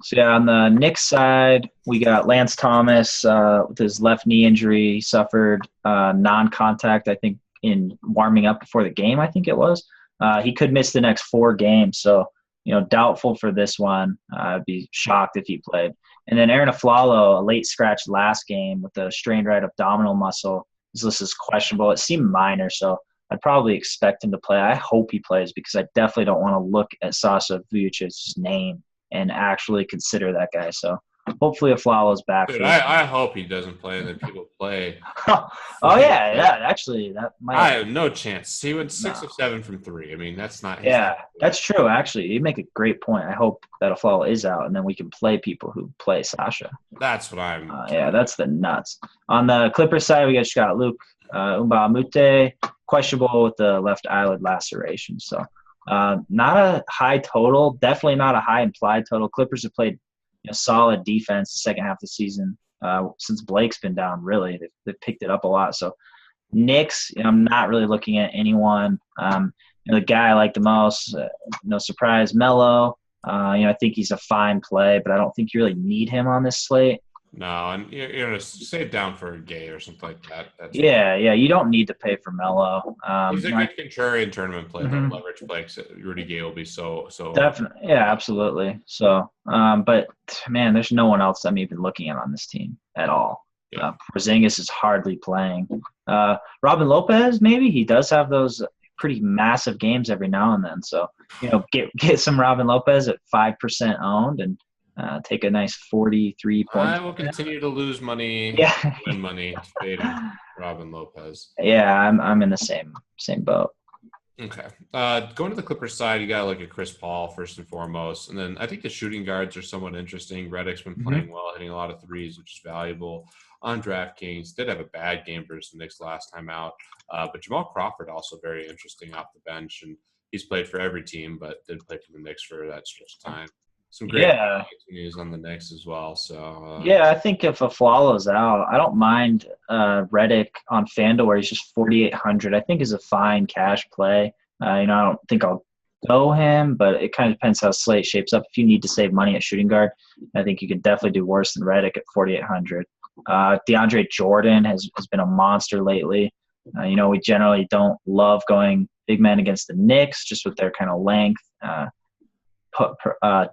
So, yeah, on the Knicks side, we got Lance Thomas with his left knee injury. He suffered non-contact, I think, in warming up before the game, I think it was. He could miss the next 4 games. So, doubtful for this one. I'd be shocked if he played. And then Aaron Aflalo, a late scratch last game with a strained right abdominal muscle. His list is questionable. It seemed minor, so I'd probably expect him to play. I hope he plays because I definitely don't want to look at Sasha Vujicic's name and actually consider that guy. So hopefully Aflalo's back.
Dude, I hope he doesn't play and then people play.
Oh, yeah. Actually, that might.
I have no chance. He went 6 of 7 from 3. I mean, that's not.
That's true. Actually, you make a great point. I hope that Aflalo is out, and then we can play people who play Sasha.
That's what I'm.
That's the nuts. On the Clippers side, we just got Luke Mbamute, questionable with the left eyelid laceration. So, not a high total. Definitely not a high implied total. Clippers have played solid defense the second half of the season since Blake's been down, really. They've picked it up a lot. So Knicks, I'm not really looking at anyone. The guy I like the most, no surprise, Melo. I think he's a fine play, but I don't think you really need him on this slate.
No, and you're going to save down for a Gay or something like that.
You don't need to pay for Melo.
He's a good contrarian tournament play, leverage play. Rudy Gay will be so.
Definitely, yeah, absolutely. So, but man, there's no one else I'm even looking at on this team at all. Yeah. Porzingis is hardly playing. Robin Lopez, maybe he does have those pretty massive games every now and then. So, get some Robin Lopez at 5% owned and take a nice 43 points.
I will continue to lose money, win money, fading Robin Lopez.
Yeah, I'm in the same boat.
Okay. Going to the Clippers side, you got to look at Chris Paul first and foremost. And then I think the shooting guards are somewhat interesting. Redick's been playing well, hitting a lot of threes, which is valuable. On DraftKings, did have a bad game versus the Knicks last time out. But Jamal Crawford also very interesting off the bench. And he's played for every team, but did play for the Knicks for that stretch of time. Some great opportunities on the Knicks as well. So
I think if Aflalo's out, I don't mind Redick on FanDuel where he's just 4,800. I think is a fine cash play. I don't think I'll go him, but it kind of depends how slate shapes up. If you need to save money at shooting guard, I think you could definitely do worse than Redick at 4,800. DeAndre Jordan has been a monster lately. We generally don't love going big men against the Knicks just with their kind of length.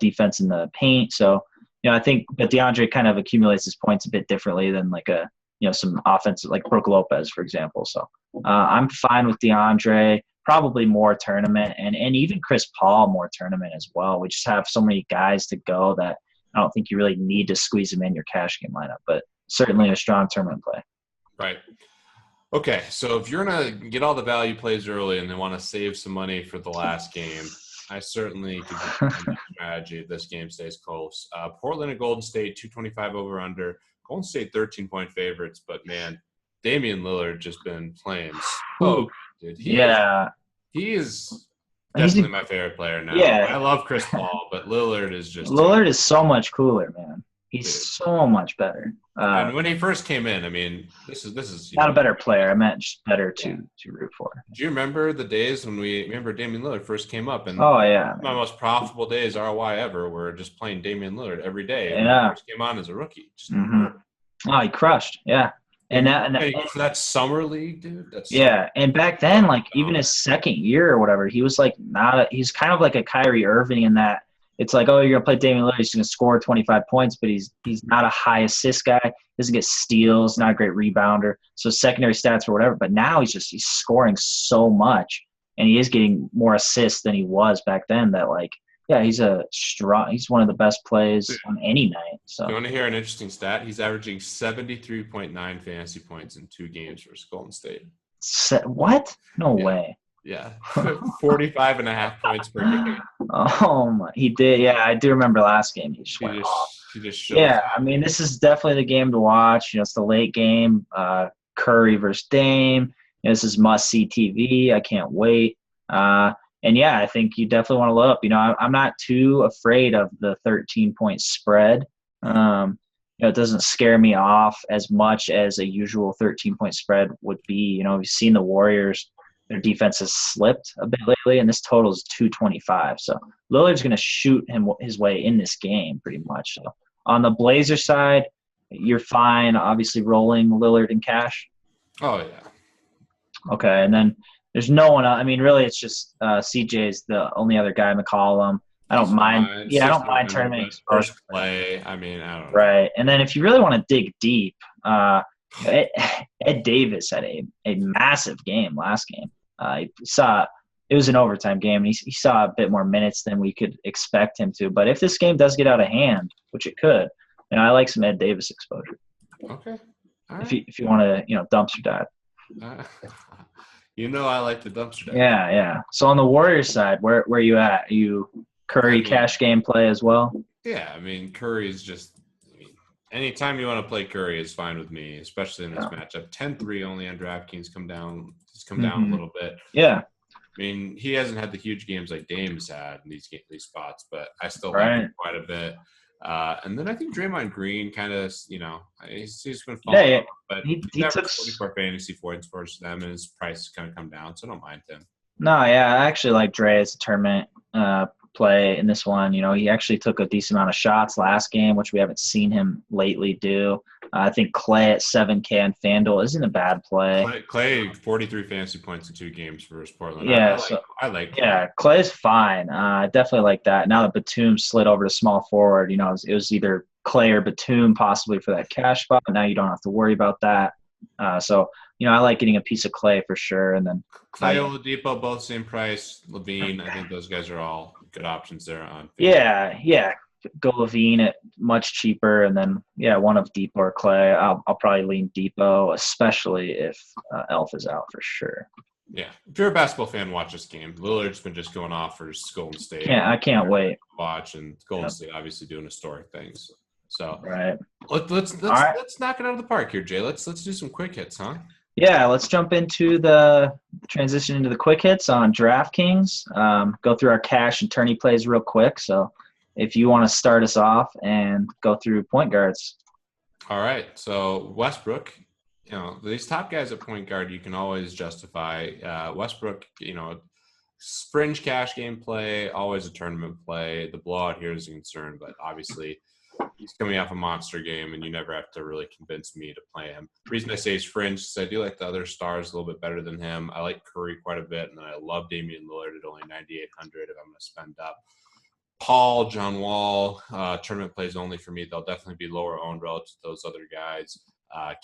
Defense in the paint. So, I think but DeAndre kind of accumulates his points a bit differently than like some offensive like Brook Lopez, for example. So I'm fine with DeAndre, probably more tournament and even Chris Paul more tournament as well. We just have so many guys to go that I don't think you really need to squeeze them in your cash game lineup, but certainly a strong tournament play.
Right. Okay. So if you're going to get all the value plays early and they want to save some money for the last game, I certainly could do a strategy if this game stays close. Portland and Golden State, 225 over under. Golden State 13-point favorites, but man, Damian Lillard just been playing so good. He is definitely my favorite player now.
Yeah.
I love Chris Paul, but Lillard is just
Lillard is so much cooler, man. He's
Dude.
so much better.
And when he first came in, I mean, this is
not a better player. I meant just better to root for.
Do you remember the days when remember Damian Lillard first came up? And
my
most profitable days ROI ever were just playing Damian Lillard every day.
Yeah.
When he first came on as a rookie.
He crushed. Yeah. And
that summer league, dude.
And back then, like even his second year or whatever, he was like he's kind of like a Kyrie Irving in that it's like, oh, you're gonna play Damian Lillard, he's gonna score 25 points, but he's not a high assist guy, doesn't get steals, not a great rebounder, so secondary stats or whatever. But now he's scoring so much, and he is getting more assists than he was back then. That he's one of the best plays on any night. So
you want to hear an interesting stat? He's averaging 73.9 fantasy points in 2 games versus Golden State.
What? No way.
Yeah, 45 and a half points per game.
Oh my, he did. Yeah, I do remember last game. He just showed. I mean, this is definitely the game to watch. It's the late game. Curry versus Dame. This is must-see TV. I can't wait. I think you definitely want to look up. I'm not too afraid of the 13-point spread. It doesn't scare me off as much as a usual 13-point spread would be. We've seen the Warriors. Their defense has slipped a bit lately, and this total is 225. So Lillard's going to shoot his way in this game pretty much. So on the Blazers side, you're fine, obviously rolling Lillard and Cash.
Oh, yeah.
Okay, and then there's no one else. I mean, really, it's just CJ's the only other guy in the column. I don't mind. Yeah, I don't mind tournament
first play. I mean, I don't know.
Right, and then if you really want to dig deep, Ed Davis had a massive game last game. It was an overtime game, and he saw a bit more minutes than we could expect him to. But if this game does get out of hand, which it could, I like some Ed Davis exposure.
Okay. All right.
If you want to, dumpster dive.
I like the dumpster dive.
Yeah. So on the Warriors side, where are you at? Are you Curry cash game play as well?
Yeah, I mean, Curry is just anytime you want to play Curry is fine with me, especially in this matchup. 10-3 only on DraftKings come down a little bit.
Yeah.
I mean, he hasn't had the huge games like Dame's had in these spots, but I still like him quite a bit. And then I think Draymond Green kind of, he's been falling off, but he took 44 fantasy points for them, and his price is going to come down, so I don't mind him.
No, yeah, I actually like Dre as a tournament play in this one. He actually took a decent amount of shots last game, which we haven't seen him lately do. I think Clay at 7K on FanDuel isn't a bad play.
Clay 43 fantasy points in 2 games versus Portland.
Yeah,
I like Clay.
Yeah, Clay's fine. I definitely like that. Now that Batum slid over to small forward, it was either Clay or Batum possibly for that cash spot, but now you don't have to worry about that. So I like getting a piece of Clay for sure. And then
Clay, Oladipo, both same price. Levine, I think those guys are all good options there on.
Yeah. Go Levine at much cheaper, and then one of Depot or Clay. I'll probably lean Depot, especially if Elf is out for sure.
Yeah, if you're a basketball fan, watch this game. Lillard's been just going off for Golden State.
Yeah, I can't wait.
Watch, and Golden State obviously doing historic things. So
right.
Let's knock it out of the park here, Jay. Let's do some quick hits, huh?
Yeah, let's jump into the transition into the quick hits on DraftKings. Go through our cash and tourney plays real quick. So if you want to start us off and go through point guards.
All right. So Westbrook, these top guys at point guard, you can always justify. Westbrook, fringe cash game play, always a tournament play. The blowout here is a concern, but obviously he's coming off a monster game, and you never have to really convince me to play him. The reason I say he's fringe is I do like the other stars a little bit better than him. I like Curry quite a bit, and then I love Damian Lillard at only 9,800 if I'm going to spend up. Paul, John Wall, tournament plays only for me. They'll definitely be lower owned relative to those other guys.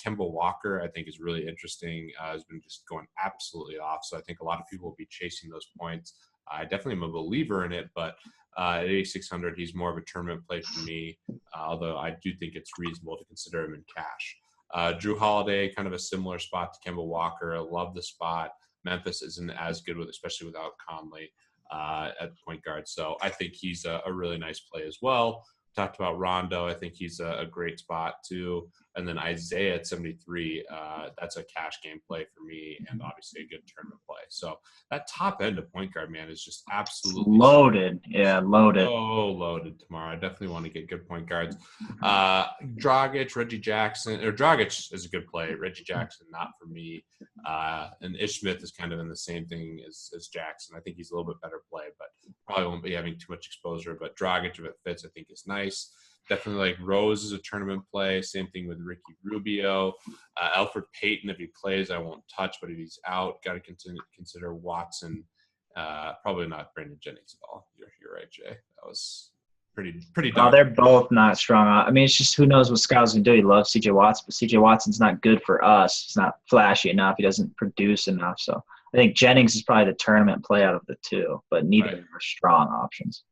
Kemba Walker, I think, is really interesting. Has been just going absolutely off. So I think a lot of people will be chasing those points. I definitely am a believer in it, but at 8,600, he's more of a tournament play for me, although I do think it's reasonable to consider him in cash. Drew Holiday, kind of a similar spot to Kemba Walker. I love the spot. Memphis isn't as good especially without Conley at point guard. So I think he's a really nice play as well. Talked about Rondo. I think he's a great spot too. And then Isaiah at 73, that's a cash game play for me, and obviously a good tournament play. So that top end of point guard, man, is just absolutely
loaded. Yeah, loaded.
So loaded tomorrow. I definitely want to get good point guards. Dragic, Reggie Jackson, or Dragic is a good play. Reggie Jackson, not for me. And Ish Smith is kind of in the same thing as Jackson. I think he's a little bit better play, but probably won't be having too much exposure. But Dragic, if it fits, I think is nice. Definitely like Rose is a tournament play. Same thing with Ricky Rubio. Alfred Payton, if he plays, I won't touch, but if he's out, got to consider Watson. Probably not Brandon Jennings at all. You're right, Jay. That was pretty dumb.
Oh, they're both not strong. I mean, it's just who knows what Scott's going to do. He loves C.J. Watson, but C.J. Watson's not good for us. He's not flashy enough. He doesn't produce enough. So I think Jennings is probably the tournament play out of the two, but neither of them are strong options.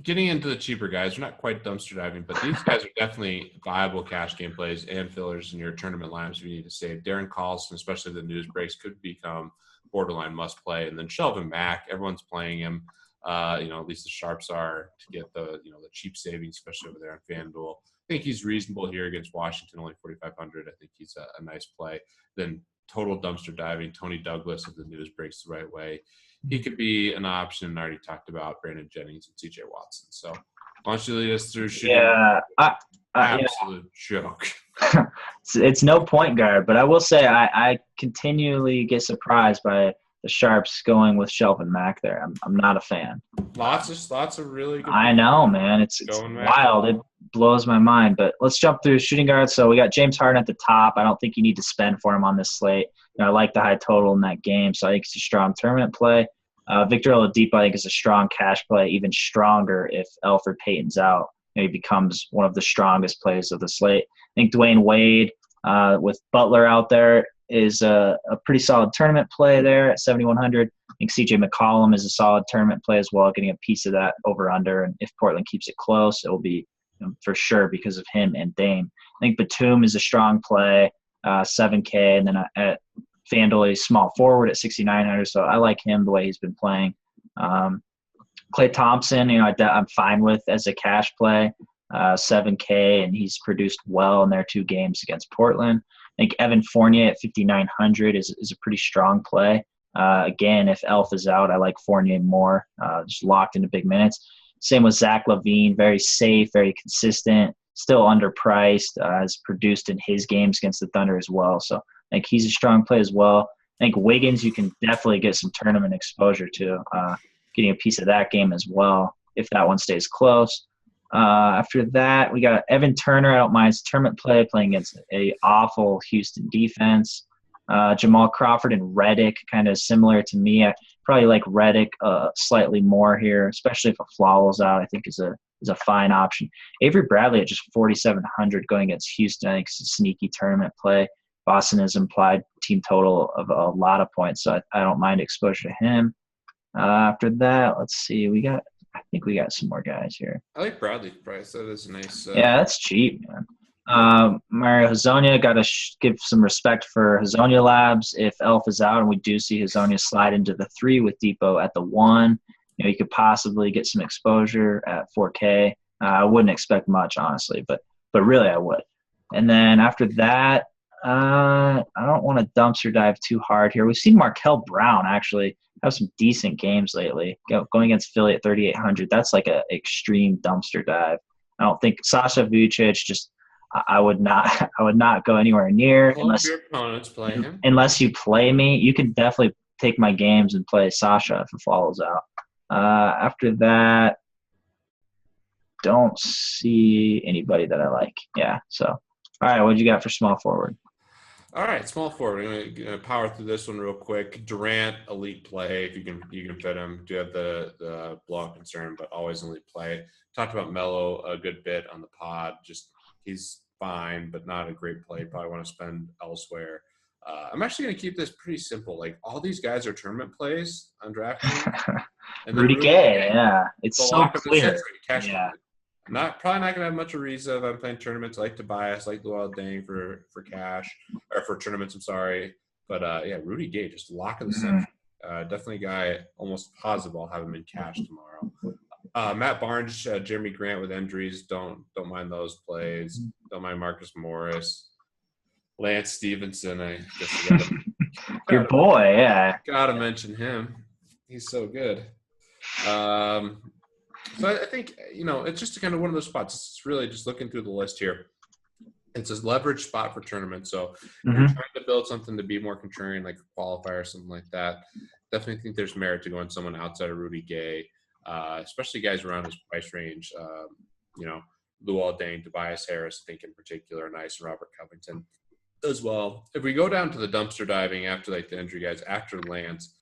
Getting into the cheaper guys, we're not quite dumpster diving, but these guys are definitely viable cash game plays and fillers in your tournament lineups if you need to save. Darren Collison, especially the news breaks, could become borderline must play. And then Shelvin Mack, everyone's playing him. At least the sharps are to get the cheap savings, especially over there on FanDuel. I think he's reasonable here against Washington, only 4,500. I think he's a nice play. Then total dumpster diving, Tony Douglas, if the news breaks the right way. He could be an option. I already talked about Brandon Jennings and C.J. Watson. So why don't you lead us through shooting?
Yeah.
Absolute joke.
It's no point guard, but I will say I continually get surprised by the Sharps going with Shelvin Mack there. I'm not a fan.
Lots of really good.
I know, man. It's wild. It blows my mind. But let's jump through shooting guards. So we got James Harden at the top. I don't think you need to spend for him on this slate. I like the high total in that game, so I think it's a strong tournament play. Victor Oladipo, I think, is a strong cash play, even stronger if Elfrid Payton's out. He becomes one of the strongest plays of the slate. I think Dwayne Wade with Butler out there is a pretty solid tournament play there at 7,100. I think C.J. McCollum is a solid tournament play as well, getting a piece of that over-under. And if Portland keeps it close, it will be for sure because of him and Dame. I think Batum is a strong play, 7K, and then at FanDuel, he's small forward at 6,900, so I like him the way he's been playing. Klay Thompson, I'm fine with as a cash play, 7K, and he's produced well in their two games against Portland. I think Evan Fournier at 5,900 is a pretty strong play. Again, if Elf is out, I like Fournier more, just locked into big minutes. Same with Zach LaVine, very safe, very consistent, still underpriced, has produced in his games against the Thunder as well. So I think he's a strong play as well. I think Wiggins, you can definitely get some tournament exposure to, getting a piece of that game as well if that one stays close. After that, we got Evan Turner. I don't mind his tournament play, playing against a awful Houston defense. Jamal Crawford and Redick, kind of similar to me. I probably like Redick slightly more here, especially if a Flawl's out. I think is a fine option. Avery Bradley at just 4,700 going against Houston. I think it's a sneaky tournament play. Boston has implied team total of a lot of points, so I don't mind exposure to him. After that, let's see. I think we got some more guys here.
I like Bradley's price. That is nice.
Yeah, that's cheap, man. Mario Hezonja, got to give some respect for FantasyLabs. If Elf is out and we do see Hezonja slide into the 3 with Depot at the 1, you could possibly get some exposure at 4K. I wouldn't expect much, honestly, but really I would. And then after that, I don't want to dumpster dive too hard here. We've seen Markel Brown actually have some decent games lately. Going against Philly at 3,800, that's like an extreme dumpster dive. I don't think Sasha Vucic I would not go anywhere near unless
your opponents play him.
Unless you play me. You can definitely take my games and play Sasha if it follows out. After that, don't see anybody that I like. Yeah. So, all right, what you got for small forward?
All right, small forward. I'm gonna power through this one real quick. Durant, elite play. If you can fit him. Do have the blowout concern, but always elite play. Talked about Melo a good bit on the pod. Just he's fine, but not a great play. Probably want to spend elsewhere. I'm actually gonna keep this pretty simple. Like all these guys are tournament plays on DraftKings.
Rudy Gay, yeah, it's so clear.
Yeah. Probably not gonna have much Ariza if I'm playing tournaments. I like Tobias, like Luol Deng for cash or for tournaments. I'm sorry, but Rudy Gay just lock of the century. Definitely a guy almost positive I'll have him in cash tomorrow. Matt Barnes, Jeremy Grant with injuries. Don't mind those plays. Don't mind Marcus Morris. Lance Stevenson, I guess.
Your boy, yeah.
Gotta mention him. He's so good. So I think, it's just kind of one of those spots. It's really just looking through the list here. It's a leverage spot for tournaments. So if you're trying to build something to be more contrarian, like a qualifier or something like that, definitely think there's merit to going someone outside of Rudy Gay, especially guys around his price range. Luol Deng, Tobias Harris, I think in particular, nice, and Robert Covington as well. If we go down to the dumpster diving after like the injury guys, after Lance,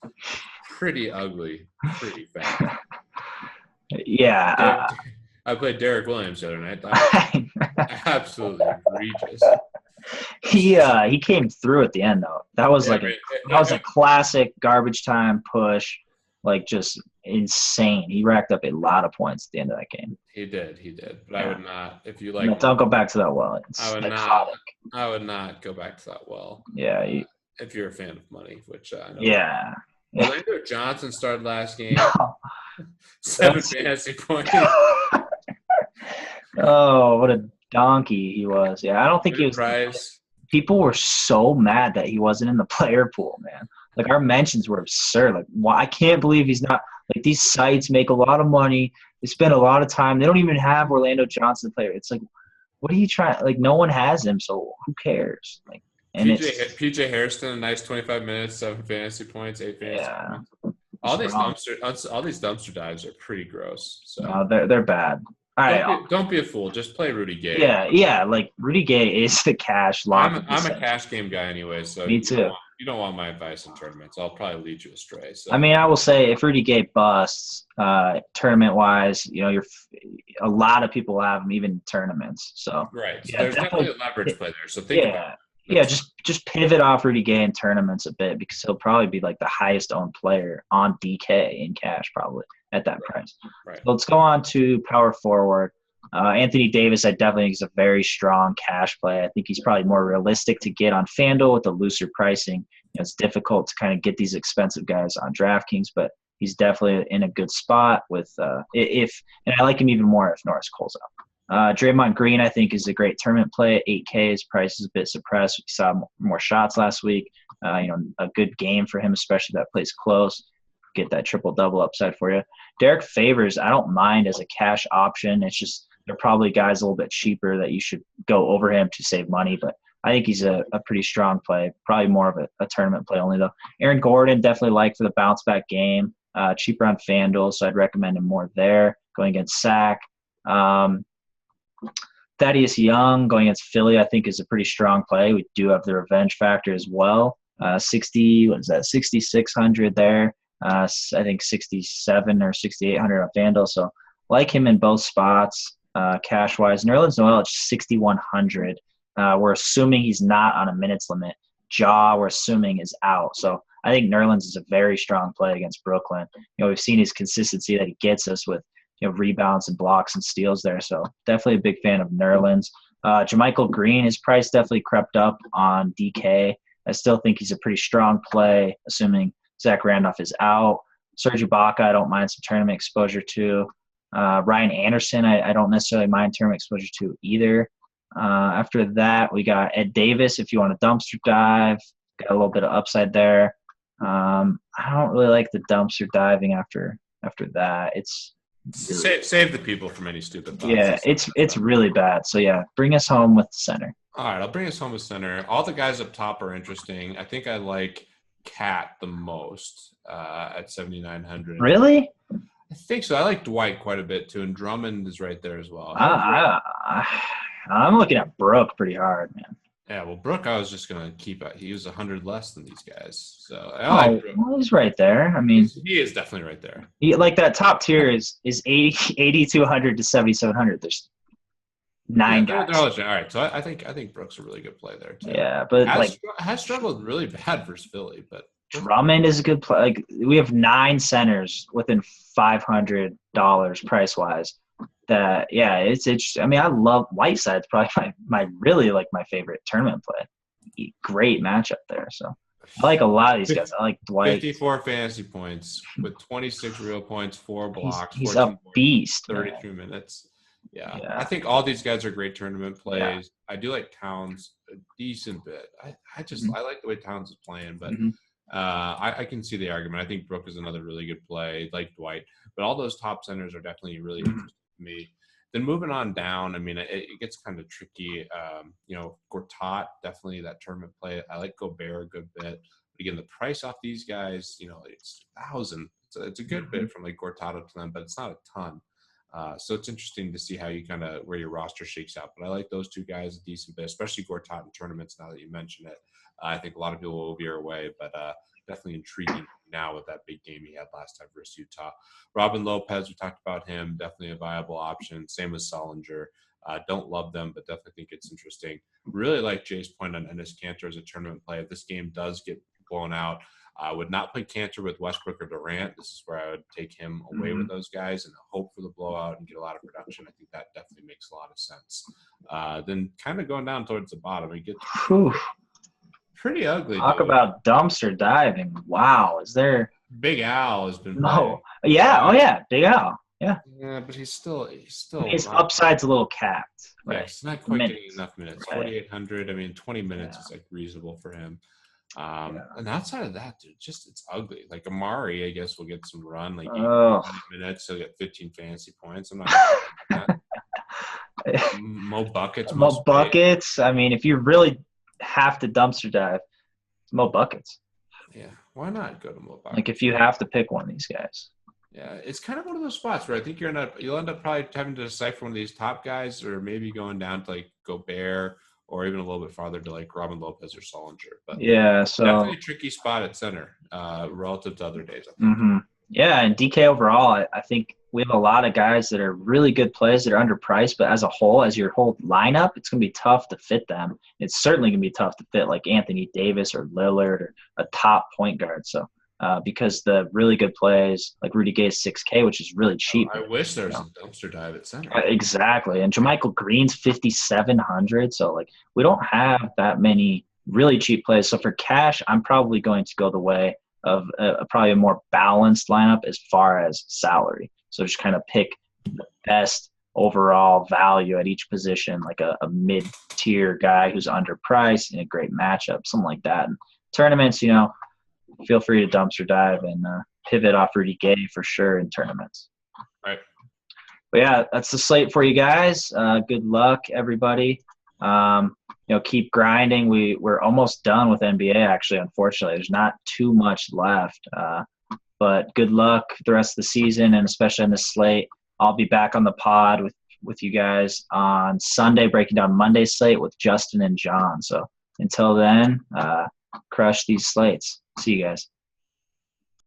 pretty ugly, pretty fast.
Yeah.
I played Derek Williams the other night. That was absolutely egregious.
He came through at the end though. That was a classic garbage time push, like just insane. He racked up a lot of points at the end of that game.
He did. But I would not. If you like,
don't go back to that well.
I would not go back to that well.
Yeah.
If you're a fan of money, which I know.
Yeah.
Orlando Johnson started last game. 7 fantasy points.
Oh, what a donkey he was. Yeah, I don't think he was.
Price.
People were so mad that he wasn't in the player pool, man. Like, our mentions were absurd. Like, I can't believe he's not. Like, these sites make a lot of money. They spend a lot of time. They don't even have Orlando Johnson player. It's like, what are you trying? Like, no one has him, so who cares? Like, and
PJ Hairston, a nice 25 minutes, 7 fantasy points, 8 fantasy points. All these dumpster dives are pretty gross. So
they're bad. All right,
don't be a fool. Just play Rudy Gay.
Yeah. Like, Rudy Gay is the cash lock.
I'm a cash game guy anyway, so
me too.
You don't want my advice in tournaments. I'll probably lead you astray. So.
I mean, I will say if Rudy Gay busts, tournament-wise, a lot of people have him even in tournaments. So
right. So there's definitely a leverage play there. So think about it.
Yeah, just pivot off Rudy Gay in tournaments a bit because he'll probably be like the highest owned player on DK in cash probably at that price.
Right.
So let's go on to power forward. Anthony Davis, I definitely think is a very strong cash play. I think he's probably more realistic to get on FanDuel with the looser pricing. It's difficult to kind of get these expensive guys on DraftKings, but he's definitely in a good spot with and I like him even more if Norris Cole's out. Draymond Green, I think, is a great tournament play at 8K. His price is a bit suppressed. We saw more shots last week. A good game for him, especially if that plays close. Get that triple-double upside for you. Derek Favors, I don't mind as a cash option. It's just they're probably guys a little bit cheaper that you should go over him to save money, but I think he's a pretty strong play. Probably more of a tournament play only, though. Aaron Gordon, definitely like for the bounce-back game. Cheaper on FanDuel, so I'd recommend him more there. Going against Sac. Thaddeus Young going against Philly, I think, is a pretty strong play. We do have the revenge factor as well. 6,600 there. I think 67 or 6,800 on FanDuel. So like him in both spots, cash-wise. Nerlens Noel at 6,100. We're assuming he's not on a minutes limit. We're assuming is out. So I think Nerlens is a very strong play against Brooklyn. We've seen his consistency that he gets us with rebounds and blocks and steals there. So definitely a big fan of Nerlens. JaMychal Green, his price definitely crept up on DK. I still think he's a pretty strong play, assuming Zach Randolph is out. Serge Ibaka, I don't mind some tournament exposure to. Ryan Anderson, I don't necessarily mind tournament exposure to either. After that, we got Ed Davis if you want a dumpster dive. Got a little bit of upside there. I don't really like the dumpster diving after that. It's
Save the people from any stupid thoughts.
Yeah, it's really bad. So, yeah, bring us home with the center.
All right, I'll bring us home with center. All the guys up top are interesting. I think I like Cat the most at 7,900.
Really?
I think so. I like Dwight quite a bit, too, and Drummond is right there as well.
I'm looking at Brooke pretty hard, man.
Yeah, well, Brooke, I was just going to keep – he was 100 less than these guys. So I like Brooke.
Well, he's right there. I mean –
he is definitely right there.
Like that top tier is 8,200 to 7,700. There's 9 guys.
All right, so I think Brooke's a really good play there, too.
Yeah, but
has struggled really bad versus Philly, but –
Drummond is a good play. Like, we have 9 centers within $500 price-wise. It's interesting. I mean, I love Whiteside's probably my favorite tournament play. Great matchup there. So I like a lot of these guys. I like Dwight.
54 fantasy points with 26 real points, 4 blocks.
He's a beast.
33 minutes. Yeah. I think all these guys are great tournament plays. Yeah. I do like Towns a decent bit. I like the way Towns is playing, but I can see the argument. I think Brook is another really good play, like Dwight. But all those top centers are definitely really interesting to me. Then moving on down, I mean, it gets kind of tricky. Gortat, definitely that tournament play. I like Gobert a good bit. But again, the price off these guys, it's 1,000. It's a good bit from like Gortat to them, but it's not a ton. So it's interesting to see how you kind of where your roster shakes out. But I like those two guys a decent bit, especially Gortat in tournaments. Now that you mention it, I think a lot of people will veer away, but definitely intriguing now with that big game he had last time versus Utah. Robin Lopez, we talked about him, definitely a viable option. Same with Solinger. Don't love them, but definitely think it's interesting. Really like Jay's point on Enes Kanter as a tournament play. If this game does get blown out, I would not play Kanter with Westbrook or Durant. This is where I would take him away with those guys and hope for the blowout and get a lot of production. I think that definitely makes a lot of sense. Then kind of going down towards the bottom, it gets pretty ugly.
Talk about dumpster diving. Wow. Is there –
Big Al has been
playing. Yeah. Oh, yeah. Big Al. Yeah.
Yeah, but he's still
his upside's a little capped.
Right. Yeah, he's not quite getting enough minutes. 4,800. I mean, 20 minutes is like reasonable for him. And outside of that, dude, it's ugly. Like Amari, I guess, will get some run, like 8 minutes. He'll get 15 fantasy points. I'm not Mo Buckets. I mean, if you really have to dumpster dive, it's Mo Buckets. Yeah, why not go to Mo Buckets?
Like if you have to pick one of these guys.
Yeah, it's kind of one of those spots where I think you'll end up probably having to decipher one of these top guys, or maybe going down to like Gobert. Or even a little bit farther to like Robin Lopez or Solinger. But
yeah, so
definitely a tricky spot at center relative to other days, I think.
Yeah, and DK overall, I think we have a lot of guys that are really good plays that are underpriced, but as a whole, as your whole lineup, it's going to be tough to fit them. It's certainly going to be tough to fit like Anthony Davis or Lillard or a top point guard. So because the really good plays, like Rudy Gay's 6K, which is really cheap.
I wish there was a dumpster dive at center.
Exactly. And JaMychal Green's 5,700. So, like, we don't have that many really cheap plays. So, for cash, I'm probably going to go the way of probably a more balanced lineup as far as salary. So, just kind of pick the best overall value at each position, like a mid-tier guy who's underpriced in a great matchup, something like that. And tournaments, feel free to dumpster dive and pivot off Rudy Gay for sure in tournaments.
Right.
But yeah, that's the slate for you guys. Good luck, everybody. Keep grinding. We're almost done with NBA, actually, unfortunately. There's not too much left. But good luck the rest of the season, and especially on the slate. I'll be back on the pod with you guys on Sunday, breaking down Monday's slate with Justin and John. So until then, crush these slates. See you guys.